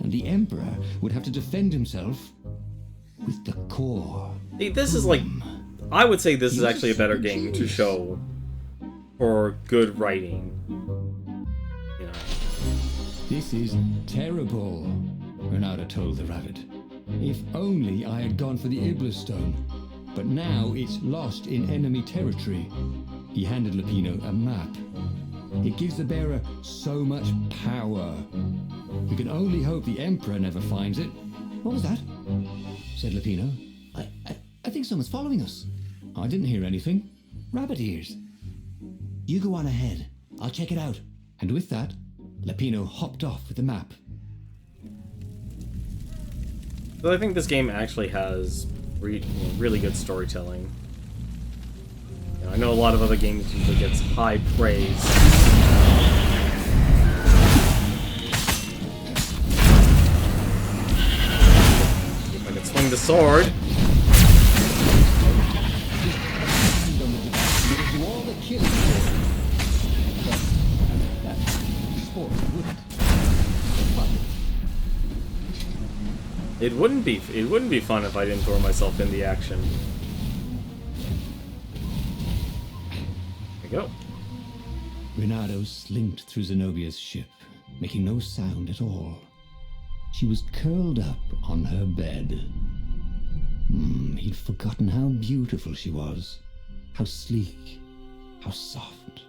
[SPEAKER 2] And the Emperor would have to defend himself with the core.
[SPEAKER 1] See, this is like... I would say this is actually a better game to show for good writing. You know.
[SPEAKER 2] This is terrible, Renato told the rabbit. If only I had gone for the Iblis Stone. But now it's lost in enemy territory. He handed Lapino a map. It gives the bearer so much power. We can only hope the Emperor never finds it. What was that? Said Lapino. I think someone's following us. I didn't hear anything. Rabbit ears. You go on ahead. I'll check it out. And with that, Lapino hopped off with the map.
[SPEAKER 1] So I think this game actually has really good storytelling. You know, I know a lot of other games usually gets high praise. If I could swing the sword. It wouldn't be fun if I didn't throw myself in the action. There we go.
[SPEAKER 2] Renato slinked through Zenobia's ship, making no sound at all. She was curled up on her bed. He'd forgotten how beautiful she was, how sleek, how soft.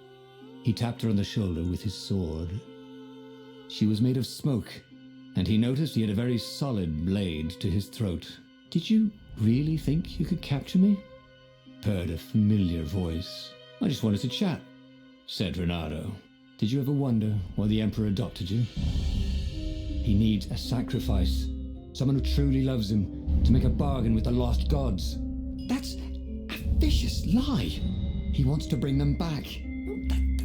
[SPEAKER 2] He tapped her on the shoulder with his sword. She was made of smoke, and he noticed he had a very solid blade to his throat. Did you really think you could capture me? Heard a familiar voice. I just wanted to chat, said Renato. Did you ever wonder why the Emperor adopted you? He needs a sacrifice, someone who truly loves him, to make a bargain with the lost gods. That's a vicious lie. He wants to bring them back.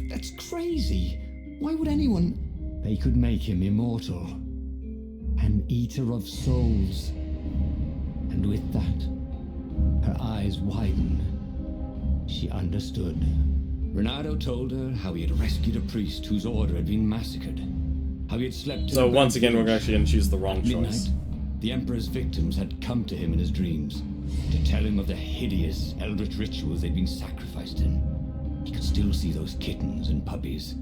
[SPEAKER 2] That's crazy. Why would anyone... They could make him immortal. An eater of souls. And with that, her eyes widened. She understood. Renato told her how he had rescued a priest whose order had been massacred. How he had slept...
[SPEAKER 1] So once again, we're actually going to choose the wrong choice.
[SPEAKER 2] Midnight, the Emperor's victims had come to him in his dreams to tell him of the hideous eldritch rituals they'd been sacrificed in. He could still see those kittens and puppies.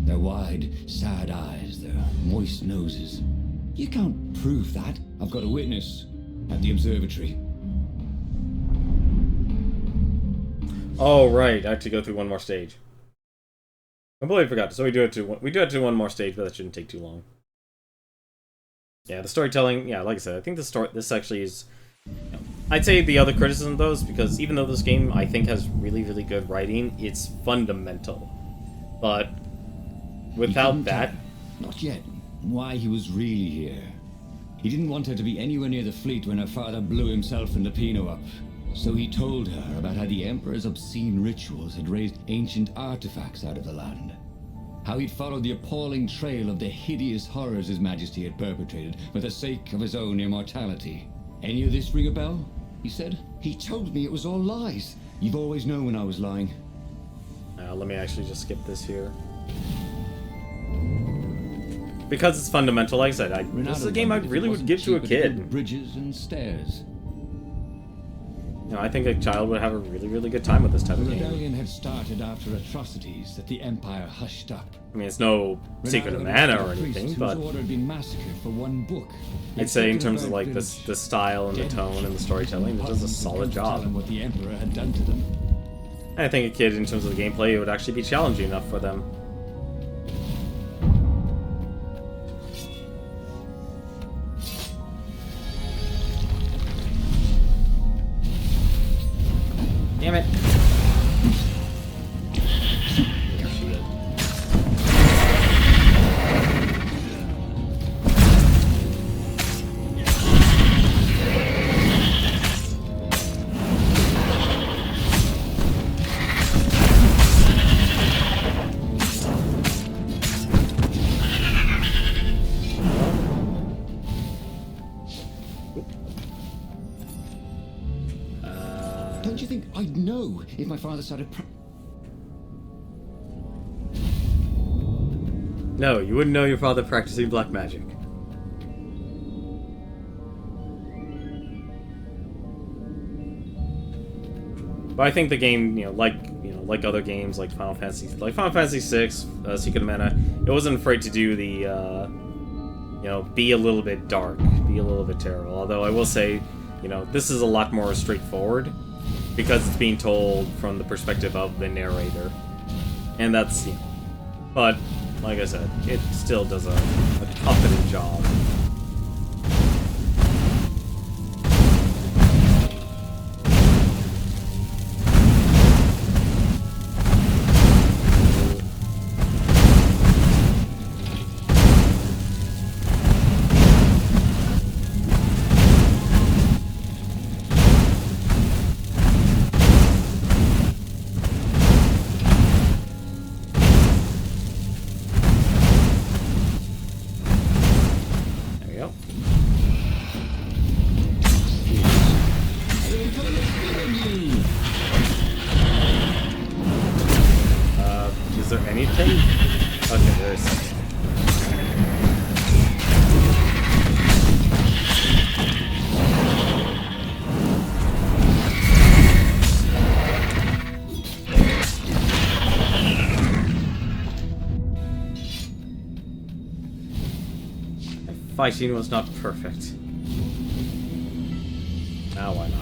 [SPEAKER 2] Their wide, sad eyes, their moist noses. You can't prove that. I've got a witness at the observatory.
[SPEAKER 1] Oh, right. I have to go through one more stage. Completely forgot. So we do have to one more stage, but that shouldn't take too long. Yeah, the storytelling, yeah, like I said, I think this actually is, I'd say the other criticism of those, because even though this game, I think, has really, really good writing, it's fundamental. But without that...
[SPEAKER 2] Not yet. Why he was really here. He didn't want her to be anywhere near the fleet when her father blew himself and Lupino up. So he told her about how the Emperor's obscene rituals had raised ancient artifacts out of the land. How he'd followed the appalling trail of the hideous horrors His Majesty had perpetrated for the sake of his own immortality. Any of this ring a bell? He said. He told me it was all lies. You've always known when I was lying.
[SPEAKER 1] Let me actually just skip this here. Because it's fundamental, like I said, this is a game I really would give to a kid.
[SPEAKER 2] Bridges and stairs.
[SPEAKER 1] You know, I think a child would have a really, really good time with this type of game.
[SPEAKER 2] The rebellion had started after atrocities that the Empire hushed up.
[SPEAKER 1] I mean, it's no Secret of Mana or anything, but
[SPEAKER 2] ordered been massacred for one book.
[SPEAKER 1] I'd say in terms of like the style and the tone and the storytelling, it does a solid job.
[SPEAKER 2] What the Emperor had done to them.
[SPEAKER 1] I think a kid, in terms of the gameplay, it would actually be challenging enough for them. Damn it.
[SPEAKER 2] Don't you think I'd know if my father started
[SPEAKER 1] No, you wouldn't know your father practicing black magic. But I think the game, like other games, like Final Fantasy VI, Secret of Mana, it wasn't afraid to do the, be a little bit dark, be a little bit terrible. Although I will say, this is a lot more straightforward, because it's being told from the perspective of the narrator. And that's, but, like I said, it still does a competent job. Is there anything? Okay, there's... Fighting was not perfect. Now why not?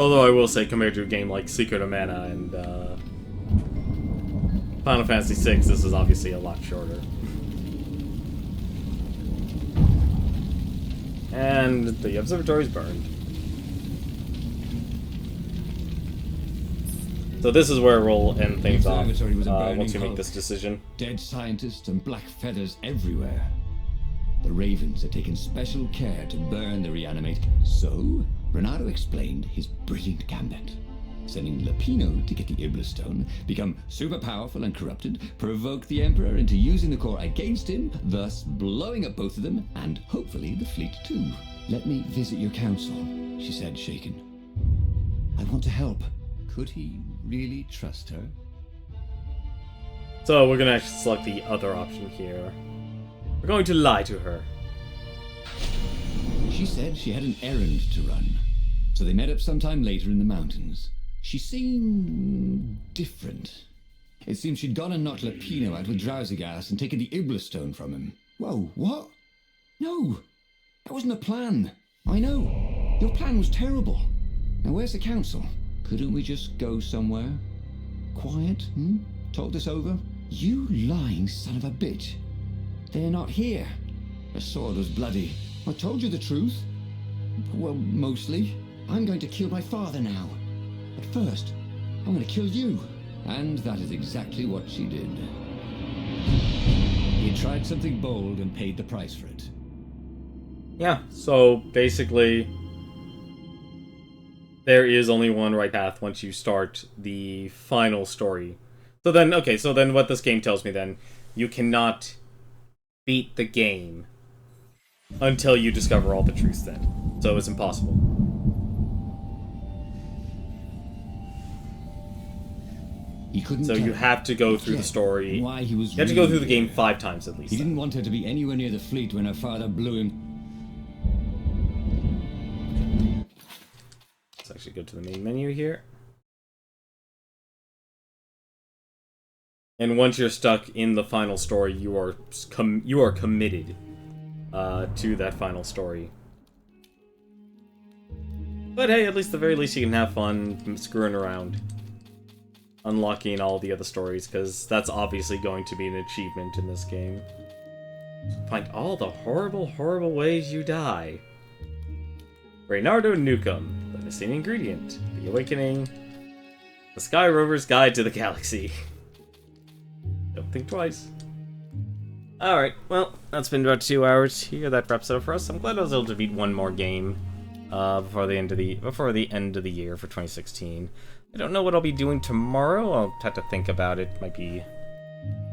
[SPEAKER 1] Although I will say, compared to a game like Secret of Mana and Final Fantasy VI, this is obviously a lot shorter. And the observatory's burned. So this is where we'll end things off, once we make this decision.
[SPEAKER 2] Dead scientists and black feathers everywhere. The Ravens had taken special care to burn the reanimated. So, Renato explained his brilliant gambit. Sending Lupino to get the Iblis Stone, become super powerful and corrupted, provoke the Emperor into using the core against him, thus blowing up both of them, and hopefully the fleet too. Let me visit your council, she said, shaken. I want to help. Could he really trust her?
[SPEAKER 1] So we're gonna actually select the other option here. We're going to lie to her.
[SPEAKER 2] She said she had an errand to run, so they met up sometime later in the mountains. She seemed different. It seems she'd gone and knocked Lapino out with drowsy gas and taken the Iblis stone from him. Whoa, what? No, that wasn't the plan. I know. Your plan was terrible. Now where's the council? Couldn't we just go somewhere? Quiet, Talk this over? You lying son of a bitch. They're not here. The sword was bloody. I told you the truth. Well, mostly. I'm going to kill my father now. But first, I'm going to kill you. And that is exactly what she did. He tried something bold and paid the price for it.
[SPEAKER 1] Yeah, so basically, there is only one right path once you start the final story. So then, okay, so then what this game tells me then, you cannot beat the game until you discover all the truths then. So it's impossible.
[SPEAKER 2] He couldn't.
[SPEAKER 1] So you have to go through the story.
[SPEAKER 2] Why he was
[SPEAKER 1] you have to go through the game 5 times at least.
[SPEAKER 2] He didn't want her to be anywhere near the fleet when her father blew him.
[SPEAKER 1] Let's actually go to the main menu here. And once you're stuck in the final story, you are committed to that final story. But hey, at least the very least you can have fun screwing around, unlocking all the other stories, because that's obviously going to be an achievement in this game. Find all the horrible, horrible ways you die. Reynardo Newcomb, the missing ingredient, the awakening, the Sky Rover's Guide to the Galaxy. Don't think twice. Alright, well, that's been about 2 hours here. That wraps it up for us. I'm glad I was able to beat one more game before the end of the year for 2016. I don't know what I'll be doing tomorrow. I'll have to think about it. Might be,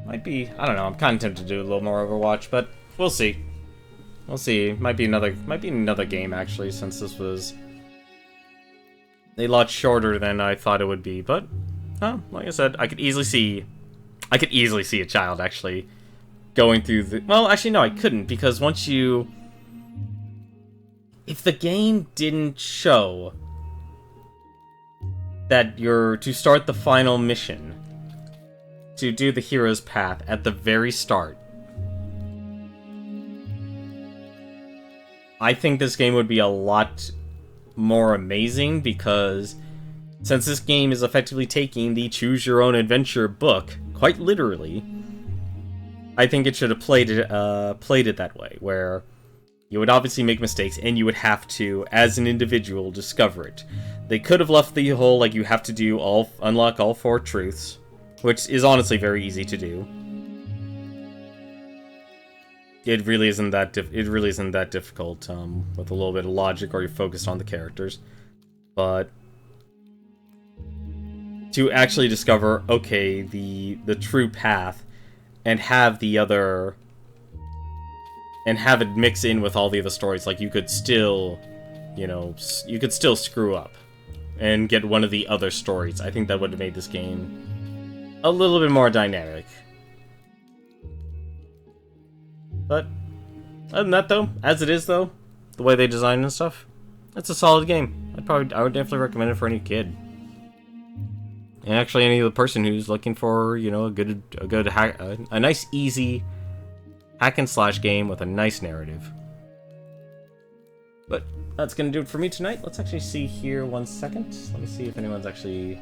[SPEAKER 1] I don't know, I'm kind of tempted to do a little more Overwatch, but we'll see. We'll see. Might be another game, actually, since this was a lot shorter than I thought it would be, but, like I said, I could easily see a child, actually, going through the... Well, actually, no, I couldn't, because once you... If the game didn't show that you're to start the final mission, to do the hero's path at the very start, I think this game would be a lot more amazing, because since this game is effectively taking the Choose Your Own Adventure book quite literally, I think it should have played it that way, where you would obviously make mistakes and you would have to, as an individual, discover it. They could have left the whole, like, you have to unlock all 4 truths, which is honestly very easy to do. It really isn't that difficult, with a little bit of logic, or you're focused on the characters. But to actually discover, okay, the true path, and have the other, and have it mix in with all the other stories, like, you could still, you could still screw up and get one of the other stories. I think that would have made this game a little bit more dynamic. But other than that, though, as it is, though, the way they design and stuff, it's a solid game. I would definitely recommend it for any kid, and actually any other person who's looking for, a nice, easy hack and slash game with a nice narrative. But that's gonna do it for me tonight. Let's actually see here 1 second. Let me see if anyone's actually...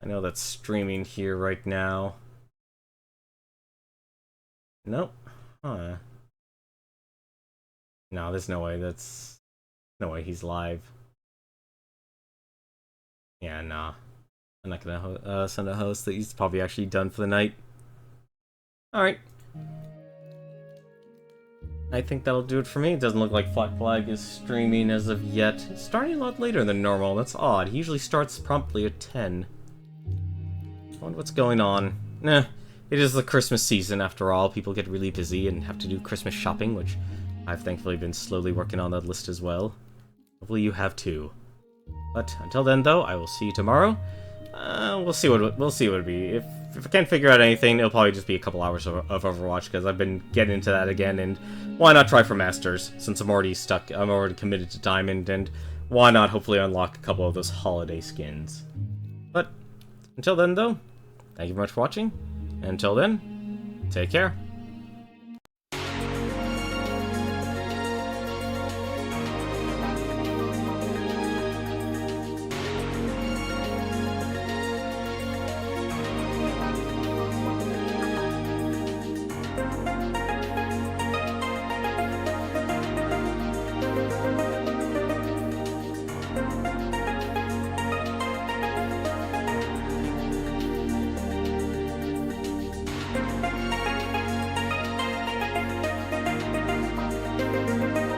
[SPEAKER 1] I know that's streaming here right now. Nope. Huh. No, there's no way. No way he's live. Yeah, nah. I'm not gonna send a host that he's probably actually done for the night. Alright. I think that'll do it for me. It doesn't look like Flat Flag is streaming as of yet. It's starting a lot later than normal. That's odd. He usually starts promptly at 10. I wonder what's going on. Nah. It is the Christmas season, after all. People get really busy and have to do Christmas shopping, which I've thankfully been slowly working on that list as well. Hopefully you have too. But until then, though, I will see you tomorrow. We'll see what it'll be. If I can't figure out anything, it'll probably just be a couple hours of Overwatch, because I've been getting into that again, and why not try for Masters, since I'm already committed to Diamond, and why not hopefully unlock a couple of those holiday skins. But until then, though, Thank you very much for watching. And until then, take care.